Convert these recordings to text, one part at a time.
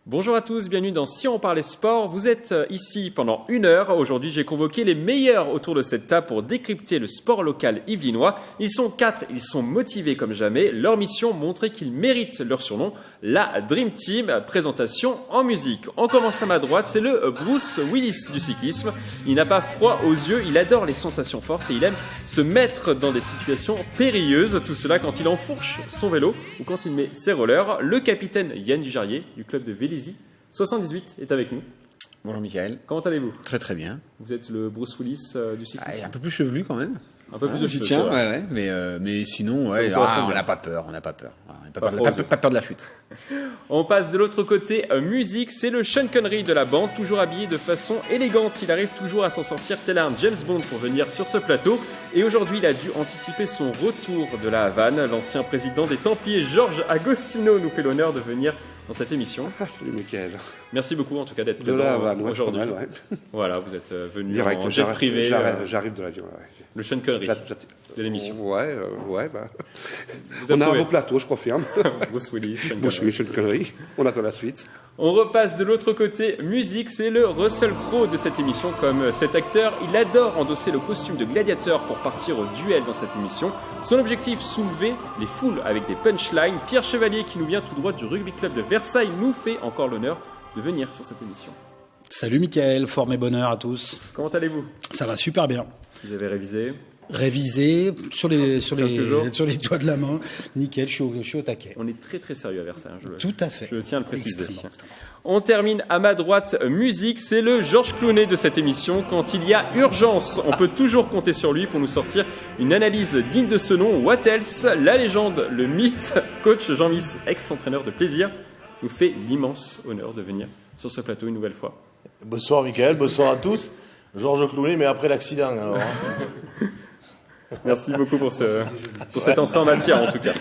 Bonjour à tous, bienvenue dans Si on parlait sport. Vous êtes ici pendant 1 heure. Aujourd'hui, j'ai convoqué les meilleurs autour de cette table pour décrypter le sport local yvelinois. Ils sont 4, ils sont motivés comme jamais. Leur mission, montrer qu'ils méritent leur surnom, la Dream Team. Présentation en musique. On commence à ma droite, c'est le Bruce Willis du cyclisme. Il n'a pas froid aux yeux, il adore les sensations fortes et il aime se mettre dans des situations périlleuses. Tout cela quand il enfourche son vélo ou quand il met ses rollers. Le capitaine Yann Dujarrier du club de Vélizy 78 est avec nous. Bonjour Michael. Comment allez-vous ? Très très bien. Vous êtes le Bruce Willis du cyclisme. Un peu plus chevelu quand même. Un peu plus de cheveux. Tiens, ouais, mais sinon, ouais, on n'a pas peur. On n'a pas peur. Pas peur de la chute. On passe de l'autre côté, musique, c'est le Sean Connery de la bande, toujours habillé de façon élégante. Il arrive toujours à s'en sortir tel un James Bond pour venir sur ce plateau. Et aujourd'hui, il a dû anticiper son retour de la Havane. L'ancien président des Templiers, Georges Agostino, nous fait l'honneur de venir dans cette émission. Salut Mickaël. Merci beaucoup en tout cas d'être présent aujourd'hui. Ouais. Voilà, vous êtes venu Direct, en jet privé. J'arrive de l'avion. Ouais. Le Sean Connery de l'émission. Ouais. On a un beau plateau, je confirme. Bruce Willis, Sean Connery. On attend la suite. On repasse de l'autre côté, musique, c'est le Russell Crowe de cette émission. Comme cet acteur, il adore endosser le costume de gladiateur pour partir au duel dans cette émission. Son objectif, soulever les foules avec des punchlines. Pierre Chevalier, qui nous vient tout droit du rugby club de Versailles, nous fait encore l'honneur de venir sur cette émission. Salut Mickaël, forme et bonheur à tous. Comment allez-vous ? Ça va super bien. Vous avez révisé ? Révisé sur les doigts de la main. Nickel, je suis au taquet. On est très très sérieux à Versailles. Tout à fait. Je tiens à le préciser. Extrêmement. On termine à ma droite, musique, c'est le Georges Clooney de cette émission. Quand il y a urgence, on peut toujours compter sur lui pour nous sortir une analyse digne de ce nom. What else ? La légende, le mythe, coach Jean-Miss, ex-entraîneur de plaisir, nous fait l'immense honneur de venir sur ce plateau une nouvelle fois. Bonsoir Mickaël, bonsoir à tous. Georges Clooney, mais après l'accident alors. Merci beaucoup pour cette entrée en matière en tout cas.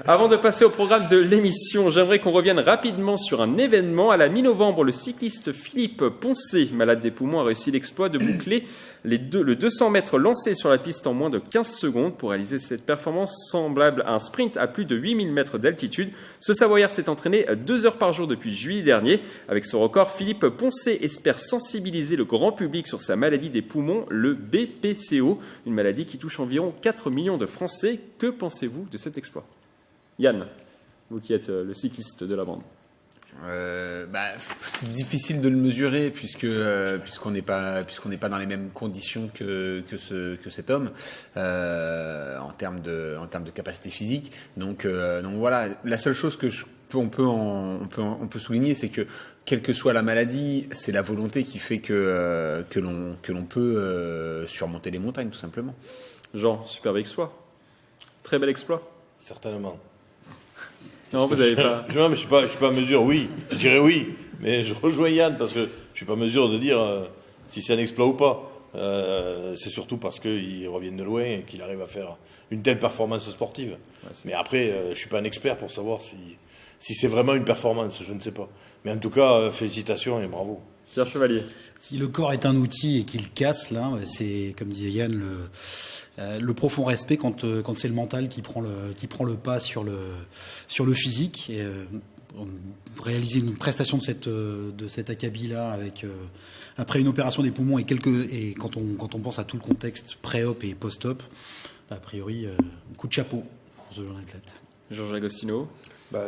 Avant de passer au programme de l'émission, j'aimerais qu'on revienne rapidement sur un événement. À la mi-novembre, le cycliste Philippe Poncé, malade des poumons, a réussi l'exploit de boucler le 200 mètres lancé sur la piste en moins de 15 secondes pour réaliser cette performance semblable à un sprint à plus de 8000 mètres d'altitude. Ce Savoyard s'est entraîné 2 heures par jour depuis juillet dernier. Avec ce record, Philippe Poncé espère sensibiliser le grand public sur sa maladie des poumons, le BPCO, une maladie qui touche environ 4 millions de Français. Que pensez-vous de cet exploit ? Yann, vous qui êtes le cycliste de la bande. C'est difficile de le mesurer puisqu'on n'est pas dans les mêmes conditions que cet homme en termes de capacité physique. Donc voilà, la seule chose que on peut souligner, c'est que quelle que soit la maladie, c'est la volonté qui fait que l'on peut surmonter les montagnes tout simplement. Jean, superbe exploit, très bel exploit. Certainement. Non, vous n'avez pas. Je suis pas à mesure, oui. Je dirais oui, mais je rejoins Yann parce que je suis pas à mesure de dire si c'est un exploit ou pas. C'est surtout parce qu'il revient de loin et qu'il arrive à faire une telle performance sportive. Ouais, mais après, je suis pas un expert pour savoir si c'est vraiment une performance, je ne sais pas. Mais en tout cas, félicitations et bravo. Pierre Chevalier. Si le corps est un outil et qu'il casse, là, c'est, comme disait Yann, le profond respect quand c'est le mental qui prend le pas sur le physique. Et réaliser une prestation de cet acabit-là après une opération des poumons et quand on pense à tout le contexte pré-op et post-op, a priori, coup de chapeau pour ce jeune athlète. Georges Agostino.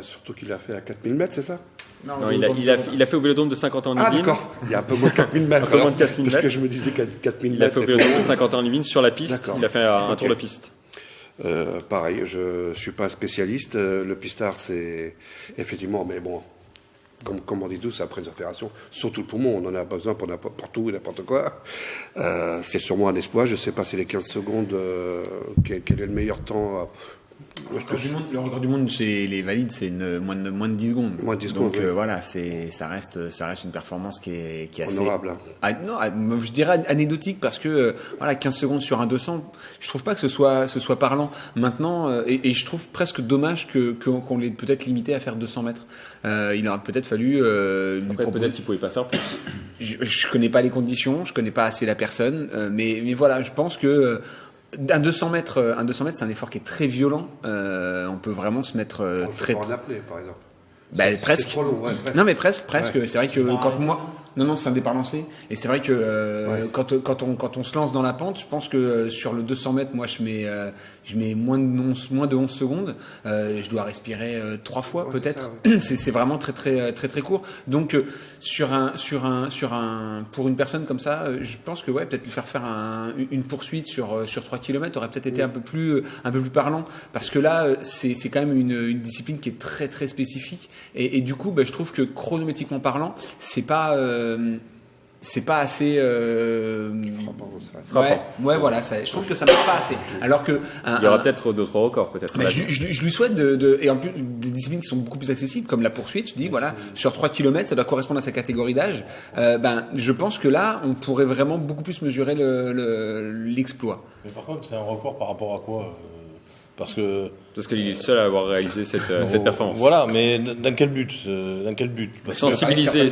Surtout qu'il a fait à 4000 mètres, c'est ça ? Non, il a fait au Vélodrome de Saint-Quentin en Yvelines. Ah d'accord, il y a un peu moins de 4000 mètres. Un peu moins de 4000 parce mètres. que je me disais 4000 mètres. Il a fait au Vélodrome de Saint-Quentin en Yvelines sur la piste. D'accord. Il a fait un tour de piste. Pareil, je suis pas un spécialiste. Le pistard, c'est effectivement, mais bon, comme on dit tous, après les opérations, surtout le poumon, on en a besoin pour tout et n'importe quoi. C'est sûrement un exploit. Je sais pas si les 15 secondes, quel est le meilleur temps. Le record du monde chez les valides, c'est moins de 10 secondes. Moins de 10 secondes. Donc voilà, ça reste une performance qui est assez honorable. Je dirais anecdotique parce que 15 secondes sur un 200, je trouve pas que ce soit parlant. Maintenant, et je trouve presque dommage qu'on l'ait peut-être limité à faire 200 mètres. Il aurait peut-être fallu lui proposer. Peut-être qu'il pouvait pas faire plus. Je connais pas les conditions, je connais pas assez la personne, mais voilà, je pense que un 200 mètres, c'est un effort qui est très violent. On peut vraiment se mettre On peut en appeler, par exemple. Presque. trop long, ouais, presque. Non, mais presque. Ouais. C'est vrai que quand moi. Non, c'est un départ lancé. Et c'est vrai que quand on se lance dans la pente, je pense que sur le 200 mètres, moi, je mets moins de 11 secondes. Je dois respirer 3 fois, peut-être. C'est vraiment très, très, très, très court. Donc, pour une personne comme ça, je pense que, peut-être lui faire une poursuite sur 3 km aurait peut-être été un peu plus parlant. Parce que là, c'est quand même une discipline qui est très, très spécifique. Et du coup, je trouve que chronométriquement parlant, c'est pas assez Frappant. Voilà, je trouve que ça marche pas assez, alors que Il y aura peut-être d'autres records, peut-être. je lui souhaite et en plus des disciplines qui sont beaucoup plus accessibles comme la poursuite. Je dis sur 3 km ça doit correspondre à sa catégorie d'âge. Je pense que là on pourrait vraiment beaucoup plus mesurer l'exploit. Mais par contre c'est un record par rapport à quoi Parce qu'il est le seul à avoir réalisé cette performance. Voilà, mais dans quel but Parce sensibiliser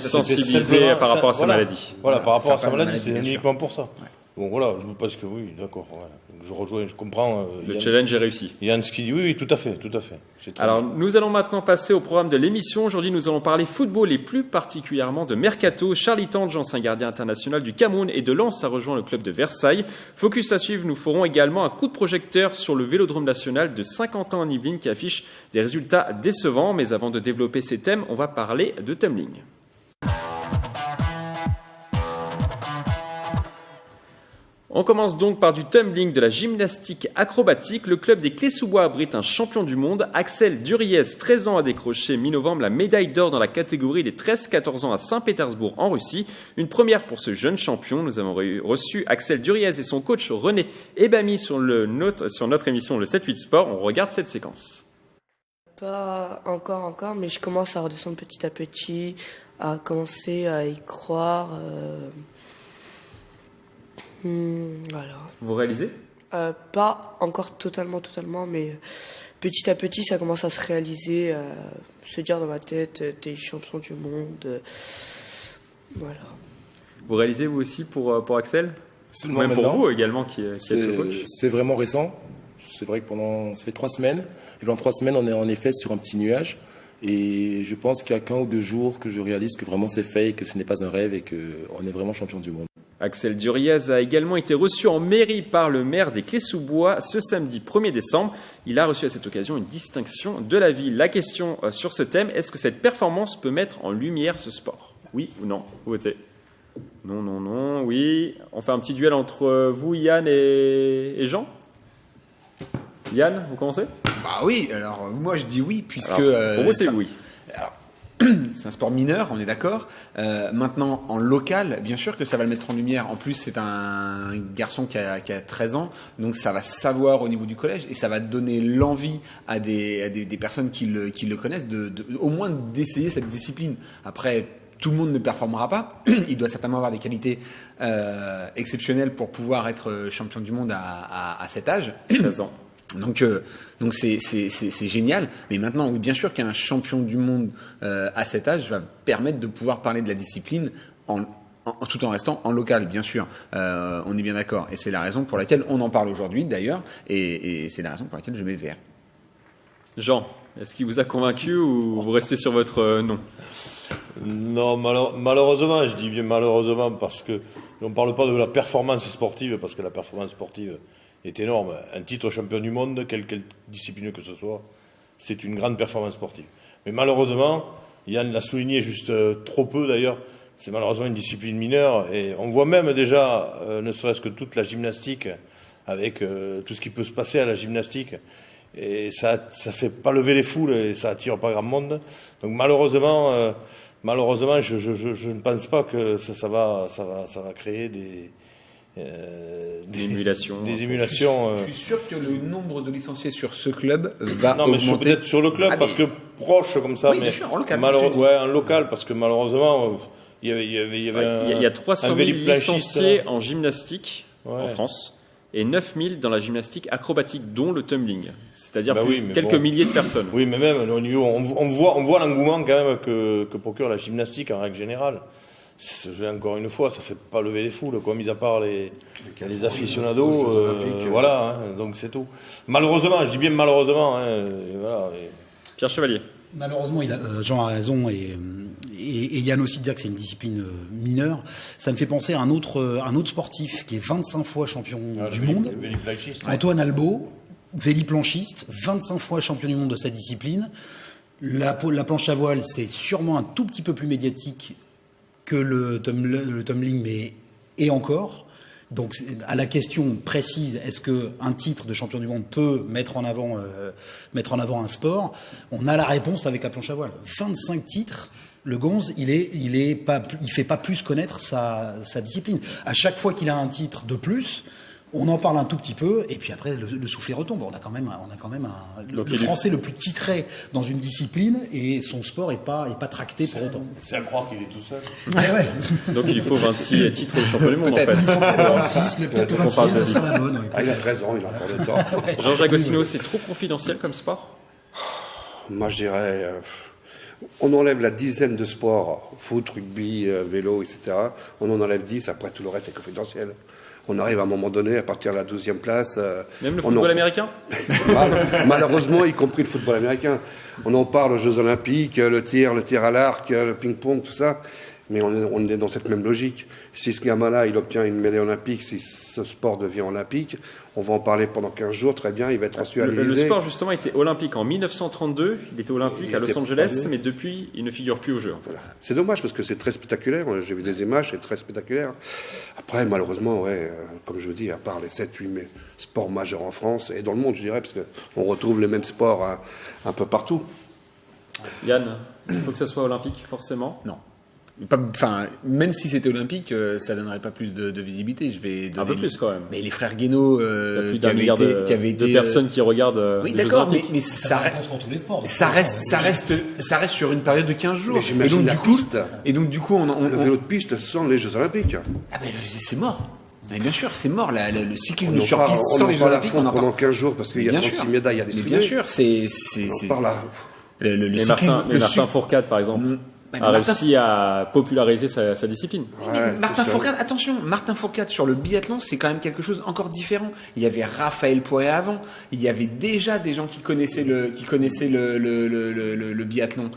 par rapport à sa maladie. Voilà, par rapport à sa maladie, c'est bien sûr. uniquement pour ça. Ouais. Bon, voilà, je vous pense que oui, d'accord. Voilà. Je rejoins, je comprends. Le challenge est réussi. Yann, ce qu'il dit, oui, tout à fait. Alors, nous allons maintenant passer au programme de l'émission. Aujourd'hui, nous allons parler football et plus particulièrement de Mercato. Charlie Tange, ancien gardien international du Cameroun et de Lens, a rejoint le club de Versailles. Focus à suivre, nous ferons également un coup de projecteur sur le Vélodrome national de Saint-Quentin-en-Yvelines qui affiche des résultats décevants. Mais avant de développer ces thèmes, on va parler de tumbling. On commence donc par du tumbling, de la gymnastique acrobatique. Le club des Clés-sous-Bois abrite un champion du monde. Axel Duriez, 13 ans, a décroché mi-novembre la médaille d'or dans la catégorie des 13-14 ans à Saint-Pétersbourg en Russie. Une première pour ce jeune champion. Nous avons reçu Axel Duriez et son coach René Ebami sur notre émission le 7-8 Sport. On regarde cette séquence. Pas encore, mais je commence à redescendre petit à petit, à commencer à y croire. Voilà. Vous réalisez ? Pas encore totalement, mais petit à petit, ça commence à se réaliser, se dire dans ma tête, t'es champion du monde. Voilà. Vous réalisez vous aussi pour Axel ? Seulement Même pour maintenant, vous également qui êtes le coach. c'est vraiment récent. C'est vrai que ça fait 3 semaines. Et pendant 3 semaines, on est en effet sur un petit nuage. Et je pense qu'il y a qu'1 ou 2 jours que je réalise que vraiment c'est fait et que ce n'est pas un rêve et qu'on est vraiment champion du monde. Axel Duriez a également été reçu en mairie par le maire des Clés-sous-Bois ce samedi 1er décembre. Il a reçu à cette occasion une distinction de la ville. La question sur ce thème, est-ce que cette performance peut mettre en lumière ce sport ? Oui ou non ? Vous votez ? Non, oui. On fait un petit duel entre vous, Yann et Jean ? Yann, vous commencez ? Oui, alors moi je dis oui, puisque... pour vous, c'est oui. C'est un sport mineur, on est d'accord. Maintenant, en local, bien sûr que ça va le mettre en lumière. En plus, c'est un garçon qui a 13 ans, donc ça va savoir au niveau du collège et ça va donner l'envie à des personnes qui le connaissent au moins d'essayer cette discipline. Après, tout le monde ne performera pas. Il doit certainement avoir des qualités exceptionnelles pour pouvoir être champion du monde à cet âge. 13 ans. Donc c'est génial, mais maintenant oui, bien sûr qu'un champion du monde à cet âge va permettre de pouvoir parler de la discipline tout en restant en local, bien sûr. On est bien d'accord, et c'est la raison pour laquelle on en parle aujourd'hui d'ailleurs, et c'est la raison pour laquelle je mets le vert. Jean, est-ce qu'il vous a convaincu ou vous restez sur votre non ? Non, malheureusement, je dis bien malheureusement parce que on ne parle pas de la performance sportive, parce que la performance sportive est énorme. Un titre champion du monde, quelle discipline que ce soit, c'est une grande performance sportive. Mais malheureusement, Yann l'a souligné juste trop peu d'ailleurs, c'est malheureusement une discipline mineure. Et on voit même déjà, ne serait-ce que toute la gymnastique, avec tout ce qui peut se passer à la gymnastique. Et ça fait pas lever les foules et ça attire pas grand monde. Donc malheureusement, je ne pense pas que ça va créer des émulations. Je suis sûr que le nombre de licenciés sur ce club va augmenter. Mais peut-être sur le club, parce que proche comme ça, oui, mais bien sûr, en local. En local, parce que malheureusement, il y a 300 000 licenciés en gymnastique en France et 9 000 dans la gymnastique acrobatique, dont le tumbling. C'est-à-dire quelques milliers de personnes. Oui, mais même au niveau, on voit l'engouement quand même que procure la gymnastique en règle générale. Encore une fois, ça fait pas lever les foules, quoi, mis à part les aficionados, voilà, donc c'est tout. Malheureusement, je dis bien malheureusement, voilà. Pierre Chevalier. Malheureusement, Jean a raison et Yann aussi de dire que c'est une discipline mineure. Ça me fait penser à un autre sportif qui est 25 fois champion du monde. Antoine Albo, véliplanchiste, 25 fois champion du monde de sa discipline. La planche à voile, c'est sûrement un tout petit peu plus médiatique que le tumbling, mais et encore. Donc, à la question précise, est-ce qu'un titre de champion du monde peut mettre en avant un sport? On a la réponse avec la planche à voile. 25 titres. Le gonze, il fait pas plus connaître sa discipline. À chaque fois qu'il a un titre de plus, on en parle un tout petit peu, et puis après, le soufflet retombe. On a quand même le Français le plus titré dans une discipline, et son sport est pas tracté pour autant. C'est à croire qu'il est tout seul. Ouais. Donc il faut 26 titres de champion du monde, en fait. Il faut peut-être 26, mais peut-être 26, ça sera la bonne. Il a 13 ans, il a encore le temps. Jean-Jacques Agostino, c'est trop confidentiel comme sport? Moi, je dirais... on enlève la dizaine de sports, foot, rugby, vélo, etc. On en enlève 10, après tout le reste est confidentiel. On arrive à un moment donné, à partir de la 12e place... Même le football américain? Malheureusement, y compris le football américain. On en parle aux Jeux Olympiques, le tir à l'arc, le ping-pong, tout ça. Mais on est dans cette même logique. Si ce gamin-là, il obtient une médaille olympique, si ce sport devient olympique, on va en parler pendant 15 jours, très bien, il va être reçu à l'Élysée. Le sport, justement, était olympique en 1932. Il était olympique à Los Angeles, mais depuis, il ne figure plus aux Jeux. Voilà. C'est dommage, parce que c'est très spectaculaire. J'ai vu des images, c'est très spectaculaire. Après, malheureusement, comme je vous dis, à part les 7-8 sports majeurs en France, et dans le monde, je dirais, parce qu'on retrouve les mêmes sports un peu partout. Yann, il faut que ça soit olympique, forcément? Non. Même si c'était olympique, ça donnerait pas plus de visibilité. Je vais donner un peu plus quand même. Mais les frères Guénaud, qui avaient été personnes qui regardent. Oui, les d'accord, Jeux Olympiques. mais ça reste pour tous les sports. Ça reste sur une période de 15 jours. Mais Et donc du coup, le vélo de piste sans les Jeux Olympiques. Ah ben c'est mort. Mais bien sûr, c'est mort. Le cyclisme On sur piste sans les Jeux Olympiques, on en parle pendant 15 jours parce qu'il y a 36 médailles à distribuer. Bien sûr, c'est. On parle là. Martin Fourcade, par exemple. A réussi à populariser sa discipline. Martin Fourcade, attention, Martin Fourcade sur le biathlon, c'est quand même quelque chose encore différent. Il y avait Raphaël Poiré avant, il y avait déjà des gens qui connaissaient le biathlon.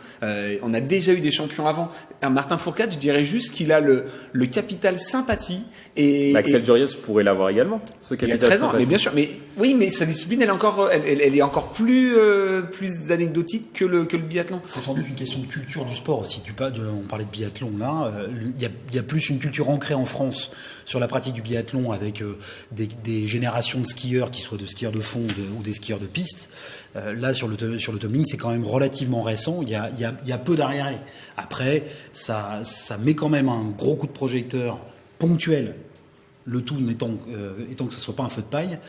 On a déjà eu des champions avant. Martin Fourcade, je dirais juste qu'il a le capital sympathie et Axel Duriez pourrait l'avoir également. Ce capital il a 13 ans, sympathie. mais bien sûr, mais sa discipline elle est encore plus anecdotique que le biathlon. C'est sans doute une question de culture du sport aussi. On parlait de biathlon là, il y a plus une culture ancrée en France sur la pratique du biathlon avec des générations de skieurs qui soient de skieurs de fond ou des skieurs de piste. Là sur le tumbling c'est quand même relativement récent, il y a peu d'arriérés. Après ça met quand même un gros coup de projecteur ponctuel. Le tout étant que ce ne soit pas un feu de paille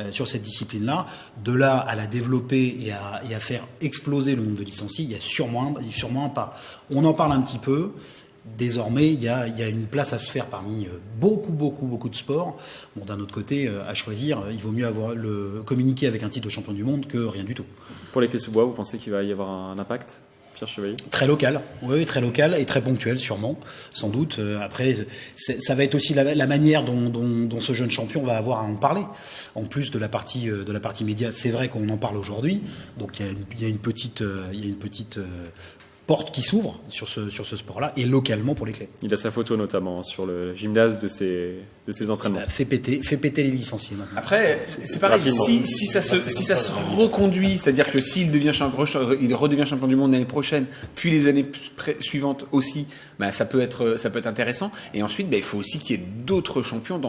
sur cette discipline-là. De là à la développer et à faire exploser le nombre de licenciés, il y a sûrement un pas. On en parle un petit peu. Désormais, il y a une place à se faire parmi beaucoup de sports. Bon, d'un autre côté, à choisir, il vaut mieux communiquer avec un titre de champion du monde que rien du tout. Pour les Clés-sous-Bois, vous pensez qu'il va y avoir un impact ? Pierre Chevalier. Très local, oui, très local et très ponctuel sûrement, sans doute. Après, ça va être aussi la manière dont ce jeune champion va avoir à en parler. En plus de la partie média, c'est vrai qu'on en parle aujourd'hui, donc il y a une petite porte qui s'ouvre sur ce sport-là et localement pour les clés. Il a sa photo notamment sur le gymnase de ses entraînements. Fait péter les licenciés maintenant. Après, c'est pareil. Si ça se reconduit, c'est-à-dire que s'il il redevient champion du monde l'année prochaine, puis les années suivantes aussi, ça peut être intéressant. Et ensuite, il faut aussi qu'il y ait d'autres champions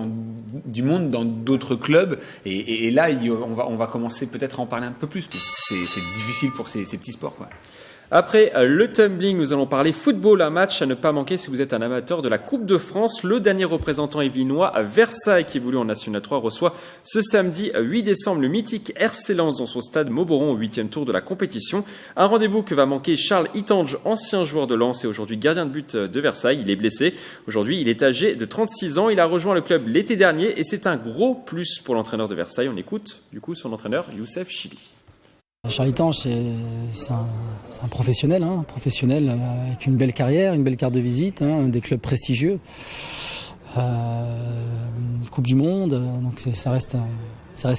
du monde dans d'autres clubs. Et là, on va commencer peut-être à en parler un peu plus. Mais c'est difficile pour ces petits sports, quoi. Après le tumbling, nous allons parler football, un match à ne pas manquer si vous êtes un amateur de la Coupe de France. Le dernier représentant yvelinois à Versailles, qui évolue en National 3, reçoit ce samedi 8 décembre le mythique RC Lens dans son stade Mauboron au 8e tour de la compétition. Un rendez-vous que va manquer Charles Itange, ancien joueur de Lens et aujourd'hui gardien de but de Versailles. Il est blessé. Aujourd'hui, il est âgé de 36 ans. Il a rejoint le club l'été dernier et c'est un gros plus pour l'entraîneur de Versailles. On écoute du coup son entraîneur Youssef Chibi. Charles Itange, c'est un professionnel, avec une belle carrière, une belle carte de visite, des clubs prestigieux, Coupe du Monde, donc ça reste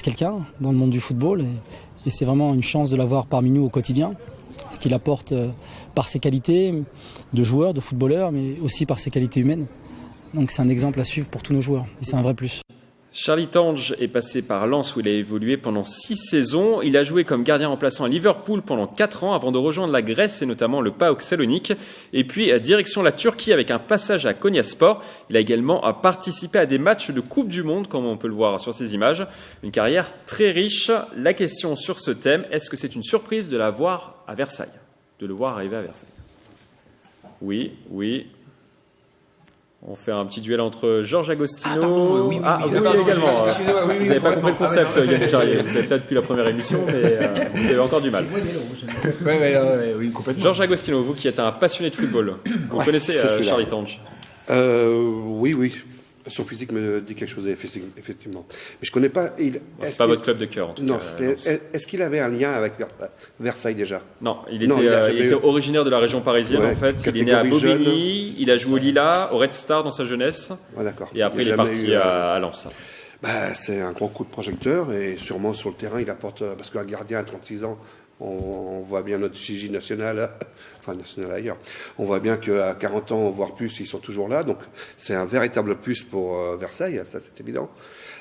quelqu'un dans le monde du football et c'est vraiment une chance de l'avoir parmi nous au quotidien. ce qu'il apporte par ses qualités de joueur, de footballeur, mais aussi par ses qualités humaines. Donc c'est un exemple à suivre pour tous nos joueurs et c'est un vrai plus. Charlie Tange est passé par Lens où il a évolué pendant 6 saisons. Il a joué comme gardien remplaçant à Liverpool pendant 4 ans avant de rejoindre la Grèce et notamment le PAOK Salonique. Et puis direction la Turquie avec un passage à Konyaspor. Il a également participé à des matchs de Coupe du Monde comme on peut le voir sur ces images. Une carrière très riche. La question sur ce thème, est-ce que c'est une surprise de l'avoir à Versailles, de le voir arriver à Versailles? Oui. On fait un petit duel entre Georges Agostino. Oui, également. Vous n'avez pas compris le concept, Yannick Charrier. Vous êtes là depuis la première émission, mais vous avez encore du mal. Oui, complètement. Georges Agostino, vous qui êtes un passionné de football, vous connaissez Charlie Tange? Oui. Son physique me dit quelque chose, effectivement. Mais je connais pas. C'est pas votre club de cœur, en tout cas. Non. Lens. Est-ce qu'il avait un lien avec Versailles déjà? Non, il était originaire de la région parisienne, en fait. Il est né à Bobigny, il a joué au Lila, au Red Star dans sa jeunesse. D'accord. Et après, il est parti à Lens. C'est un grand coup de projecteur et sûrement sur le terrain, il apporte. Parce qu'un gardien à 36 ans, on voit bien notre Gigi national, enfin national ailleurs. On voit bien qu'à 40 ans, voire plus, ils sont toujours là. Donc c'est un véritable plus pour Versailles, ça c'est évident.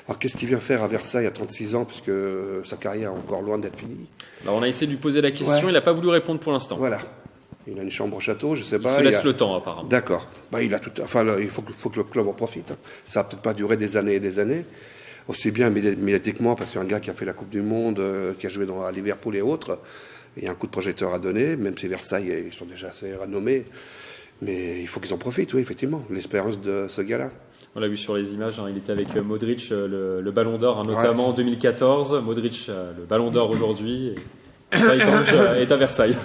Alors qu'est-ce qu'il vient faire à Versailles à 36 ans, puisque sa carrière est encore loin d'être finie? Alors on a essayé de lui poser la question, il n'a pas voulu répondre pour l'instant. Voilà. Il a une chambre au château, je sais pas. Il se laisse le temps apparemment. D'accord. Il a tout. Enfin, il faut que le club en profite. Ça va peut-être pas durer des années et des années. Aussi bien médiatiquement, parce qu'un gars qui a fait la Coupe du Monde, qui a joué à Liverpool et autres, il y a un coup de projecteur à donner, même si Versailles, ils sont déjà assez renommés. Mais il faut qu'ils en profitent, oui, effectivement, l'expérience de ce gars-là. On l'a vu sur les images, il était avec Modric, le Ballon d'Or, notamment en 2014. Modric, le Ballon d'Or aujourd'hui. Charlie Tange est à Versailles.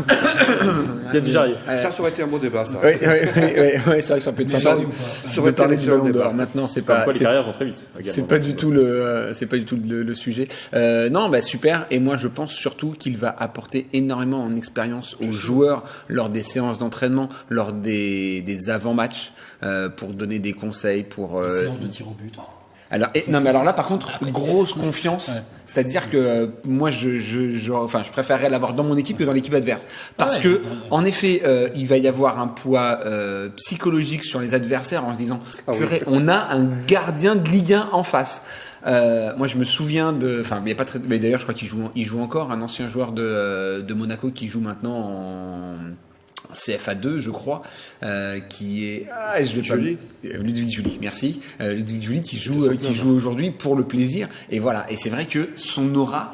Il y a déjà rien. Ça aurait été un beau débat, ça. Oui, c'est vrai que ça peut être sympa de parler du Ballon d'Or. Maintenant, c'est pas. Les carrières vont très vite. C'est pas du tout le sujet. Non, super. Et moi, je pense surtout qu'il va apporter énormément en expérience aux joueurs lors des séances d'entraînement, lors des avant-matchs, pour donner des conseils, pour. Des séances de tir au but. Alors là, par contre, grosse confiance. Ouais. C'est-à-dire que moi, je préférerais l'avoir dans mon équipe que dans l'équipe adverse. Parce que, en effet, il va y avoir un poids psychologique sur les adversaires en se disant, on a un gardien de Ligue 1 en face. Moi, je me souviens il y a pas très, mais d'ailleurs, je crois qu'il joue encore, un ancien joueur de Monaco qui joue maintenant en CFA2, je crois, qui est Ludwig Julie, merci. Ludwig Julie qui joue aujourd'hui pour le plaisir. Et voilà. Et c'est vrai que son aura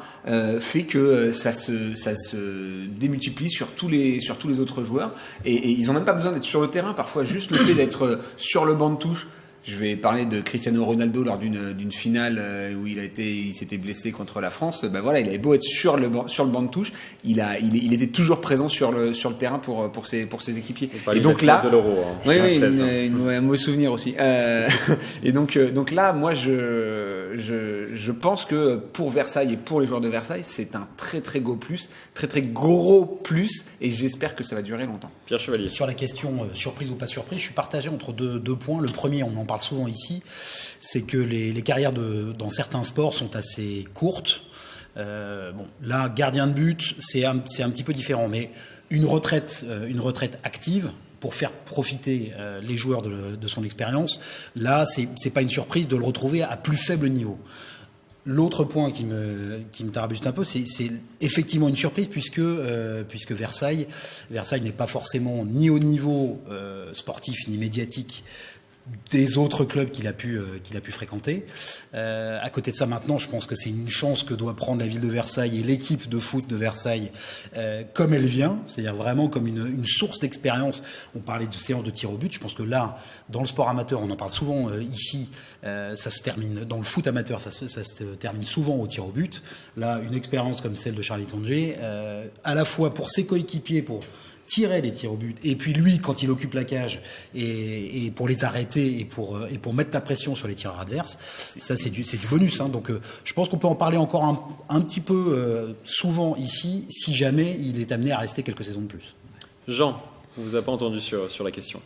fait que ça se démultiplie sur tous les autres joueurs. Et ils ont même pas besoin d'être sur le terrain. Parfois, juste le fait d'être sur le banc de touche. Je vais parler de Cristiano Ronaldo lors d'une finale où il s'était blessé contre la France. Il avait beau être sur le banc de touche, il était toujours présent sur le terrain pour ses équipiers. Et donc là, de l'Euro, un mauvais souvenir aussi. Et donc là, moi je pense que pour Versailles et pour les joueurs de Versailles, c'est un très très gros plus, et j'espère que ça va durer longtemps. Pierre Chevalier. Sur la question surprise ou pas surprise, je suis partagé entre deux points. Le premier, on en parle souvent ici, c'est que les carrières dans certains sports sont assez courtes. Là, gardien de but, c'est un petit peu différent, mais une retraite active pour faire profiter les joueurs de son expérience, là, c'est pas une surprise de le retrouver à plus faible niveau. L'autre point qui me tarabuste un peu, c'est effectivement une surprise puisque Versailles n'est pas forcément ni au niveau sportif ni médiatique des autres clubs qu'il a pu fréquenter. À côté de ça, maintenant, je pense que c'est une chance que doit prendre la ville de Versailles et l'équipe de foot de Versailles comme elle vient, c'est-à-dire vraiment comme une source d'expérience. On parlait de séances de tir au but. Je pense que là, dans le sport amateur, on en parle souvent ici, ça se termine, dans le foot amateur, ça se termine souvent au tir au but. Là, une expérience comme celle de Charlie Tange, à la fois pour ses coéquipiers, pour tirer les tirs au but, et puis lui, quand il occupe la cage, et pour les arrêter, et pour mettre la pression sur les tireurs adverses, ça c'est du bonus. Donc je pense qu'on peut en parler encore un petit peu souvent ici, si jamais il est amené à rester quelques saisons de plus. Jean, on vous a pas entendu sur la question.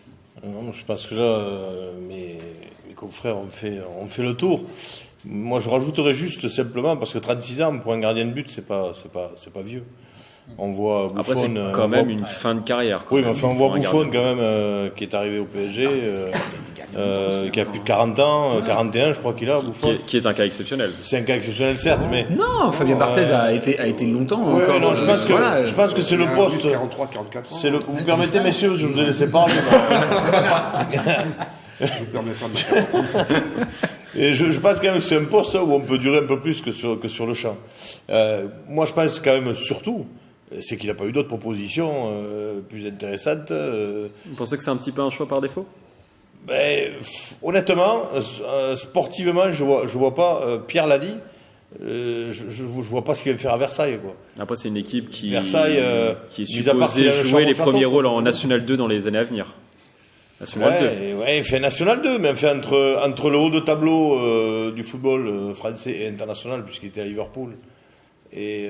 Non, je pense que là, mes confrères ont fait le tour. Moi, je rajouterais juste simplement, parce que 36 ans, pour un gardien de but, c'est pas vieux. On voit Buffon. Après, c'est quand même une fin de carrière. Oui, mais enfin, on voit Buffon quand même qui est arrivé au PSG, qui a plus de 40 ans, 41, je crois qu'il a, Buffon. Qui est un cas exceptionnel. C'est un cas exceptionnel, certes, mais. Non, Fabien Barthez a été longtemps encore. Non, je pense que c'est le poste. 43, 44 ans. Vous permettez, messieurs, je vous ai laissé parler. Et je pense quand même que c'est un poste où on peut durer un peu plus que sur le champ. Moi, je pense quand même surtout, c'est qu'il n'a pas eu d'autres propositions plus intéressantes. Vous pensez que c'est un petit peu un choix par défaut? Honnêtement, sportivement, je vois pas. Pierre l'a dit. Je vois pas ce qu'il va faire à Versailles, quoi. Après, c'est une équipe qui Versailles, est mis à part supposée s'il a un jouer les château, premiers quoi. rôles en National 2 dans les années à venir. National 2. Ouais, il fait National 2, mais enfin, entre le haut de tableau du football français et international, puisqu'il était à Liverpool, et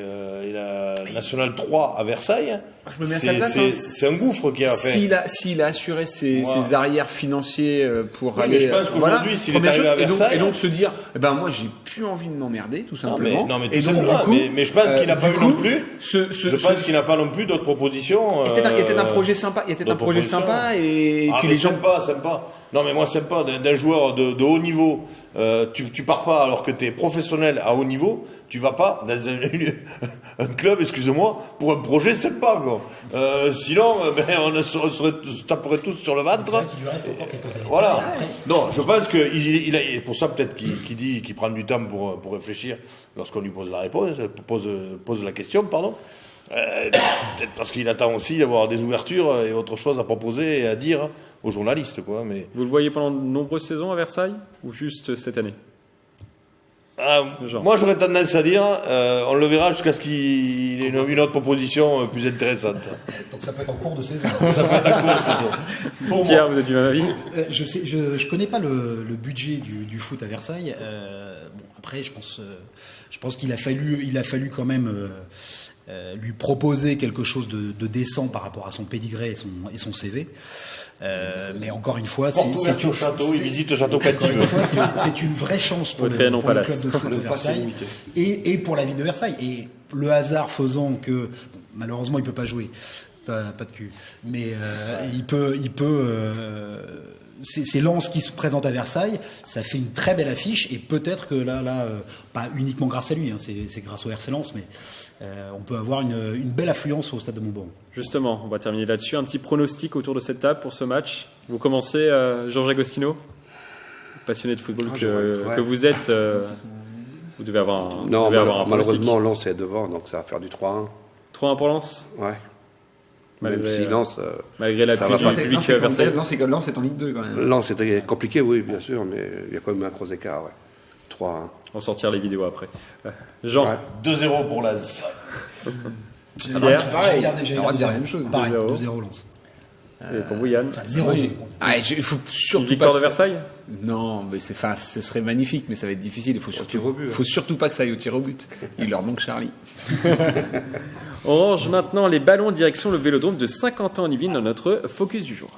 la National 3 à Versailles, Je me mets à sa place, hein. c'est un gouffre qu'il a fait. S'il a assuré ses arrières financiers pour Oui, aller. mais je pense qu'aujourd'hui, s'il est première arrivé à chose, Versailles. et donc se dire, moi, j'ai plus envie de m'emmerder, tout simplement. Non, mais et tout donc, simplement, du coup, mais je pense qu'il n'a pas eu non plus. Je pense qu'il n'a pas non plus d'autres propositions. Il y a peut-être un projet sympa. Il y a peut-être un projet sympa et puis les gens. Sympa. Non, mais moi, sympa d'un joueur de haut niveau. Tu pars pas alors que tu es professionnel à haut niveau. Tu vas pas dans un club, excusez-moi, pour un projet sympa, quoi. Sinon, on se taperait tous sur le ventre. C'est vrai qu'il lui reste encore quelques années. Voilà. Non, je pense que il a, pour ça peut-être qu'il prend du temps pour réfléchir lorsqu'on lui pose la réponse, pose la question, pardon. Peut-être parce qu'il attend aussi d'avoir des ouvertures et autre chose à proposer et à dire aux journalistes, quoi. Mais Vous le voyez pendant de nombreuses saisons à Versailles ou juste cette année? moi, j'aurais tendance à dire, on le verra jusqu'à ce qu'il ait une autre proposition plus intéressante. Donc ça peut être en cours de saison. Ça peut être en cours de saison. Pour Pierre, moi. vous êtes du même avis? Je connais pas le budget du foot à Versailles. Après, je pense qu'il a fallu quand même lui proposer quelque chose de décent par rapport à son pédigré et son CV. Mais encore une fois, C'est au château, il visite le château quand il veut. c'est une vraie chance pour le club de foot de Versailles et pour la ville de Versailles. Et le hasard faisant que, malheureusement, il peut pas jouer, pas de cul, mais il peut. C'est Lens qui se présente à Versailles, ça fait une très belle affiche et peut-être que là, pas uniquement grâce à lui, hein, c'est grâce au RC Lens, mais on peut avoir une belle affluence au stade de Montbon. Justement, on va terminer là-dessus. Un petit pronostic autour de cette table pour ce match. Vous commencez, Georges Agostino, passionné de football que vous êtes. Vous devez avoir un pronostic. Malheureusement, Lens est devant, donc ça va faire du 3-1. 3-1 pour Lens. Ouais. Malgré, Même si Lens. malgré ça l'appui va du pas. public à Versailles. Lens est en Ligue 2 quand même. Lens, c'était compliqué, oui, bien sûr, mais il y a quand même un gros écart, ouais. 3-1. On va sortir les vidéos après. Jean, Ouais. 2-0 pour Lens. Pierre, Pareil, J'allais on va dire dire la même chose. Pareil, 2-0. 2-0 Lens. et pour vous, Yann. Enfin, 0-2. Il faut surtout Une victoire pas de que Versailles? Non, mais ce serait magnifique, mais ça va être difficile. Il faut surtout pas que ça aille au tir au but. Il leur manque Charlie. On range maintenant les ballons direction le Vélodrome de Saint-Quentin-en-Yvelines dans notre focus du jour.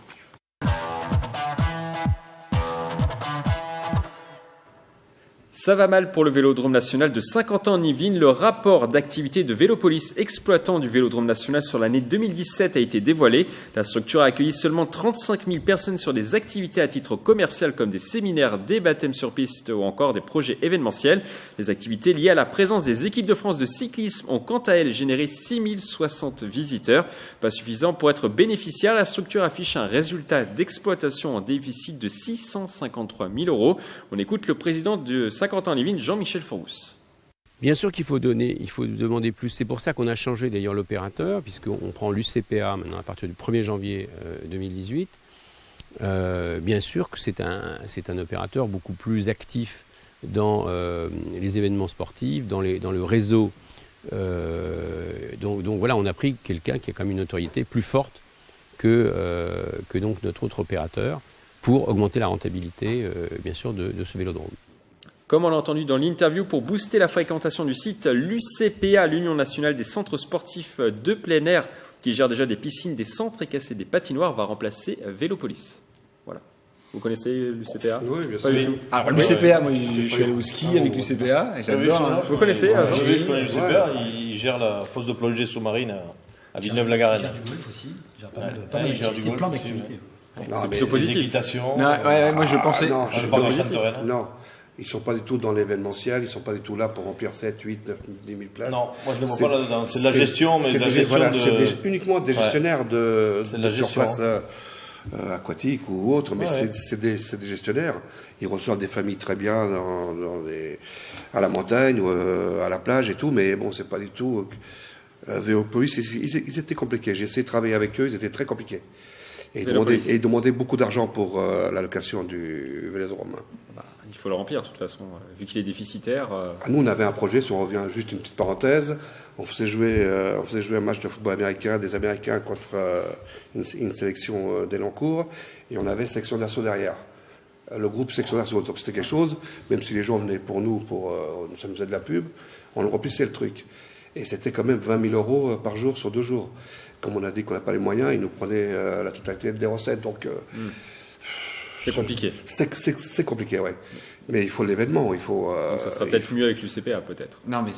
Ça va mal pour le Vélodrome national de Saint-Quentin-en-Yvelines. Le rapport d'activité de Vélopolis, exploitant du Vélodrome national sur l'année 2017, a été dévoilé. La structure a accueilli seulement 35 000 personnes sur des activités à titre commercial comme des séminaires, des baptêmes sur piste ou encore des projets événementiels. Les activités liées à la présence des équipes de France de cyclisme ont quant à elles généré 6060 visiteurs. Pas suffisant pour être bénéficiaire, la structure affiche un résultat d'exploitation en déficit de 653 000 €. On écoute le président de Saint-Quentin-en-Yvelines, Jean-Michel Fourous. Bien sûr qu'il faut donner, il faut demander plus. C'est pour ça qu'on a changé d'ailleurs l'opérateur, puisqu'on prend l'UCPA maintenant à partir du 1er janvier 2018. Bien sûr que c'est un opérateur beaucoup plus actif dans les événements sportifs, dans le réseau. Donc voilà, on a pris quelqu'un qui a quand même une notoriété plus forte que donc notre autre opérateur pour augmenter la rentabilité, bien sûr, de ce vélodrome. Comme on l'a entendu dans l'interview, pour booster la fréquentation du site, l'UCPA, l'Union nationale des centres sportifs de plein air, qui gère déjà des piscines, des centres équestres et des patinoires, va remplacer Vélopolis. Voilà. Vous connaissez l'UCPA? Oui, bien Pas du sûr. tout. Alors l'UCPA, moi je suis allé au ski avec l'UCPA et j'adore. hein. Vous connaissez Oui, je connais le CPA, il gère la fosse de plongée sous-marine à Villeneuve-la-Garenne. Il gère du golf aussi. Il gère pas mal il gère du d'activités, golf plein aussi, d'activités. Non, mais plutôt positif. L'équitation, Non, moi je pensais. non, le parc de Chantereine. non, ils sont pas du tout dans l'événementiel, ils sont pas du tout là pour remplir 7, 8, 9, 10 000 places. Non, moi je ne le vois C'est- pas là-dedans. C'est de la gestion, mais c'est de la des- gestion voilà, de... c'est uniquement des gestionnaires de C'est de la gestion. surface aquatique ou autre, mais Ouais. c'est des gestionnaires. Ils reçoivent des familles très bien à la montagne ou à la plage et tout, mais bon, c'est pas du tout. Vélopolis, ils étaient compliqués. J'ai essayé de travailler avec eux, ils étaient très compliqués. Et ils demandaient beaucoup d'argent pour la location du vélodrome. Bah, il faut le remplir de toute façon, vu qu'il est déficitaire. Nous, on avait un projet, si on revient juste une petite parenthèse, on faisait jouer un match de football américain, des Américains contre une sélection d'Elancourt, et on avait section d'assaut derrière. Le groupe section d'assaut, donc c'était quelque chose, même si les gens venaient pour nous, ça nous faisait de la pub, on le remplissait le truc. Et c'était quand même 20 000 euros par jour sur 2 jours. Comme on a dit qu'on n'a pas les moyens, ils nous prenaient la totalité des recettes, donc... C'est compliqué. C'est compliqué, ouais. Mais il faut l'événement, il faut... Donc ça sera peut-être mieux avec l'UCPA, peut-être. Non, mais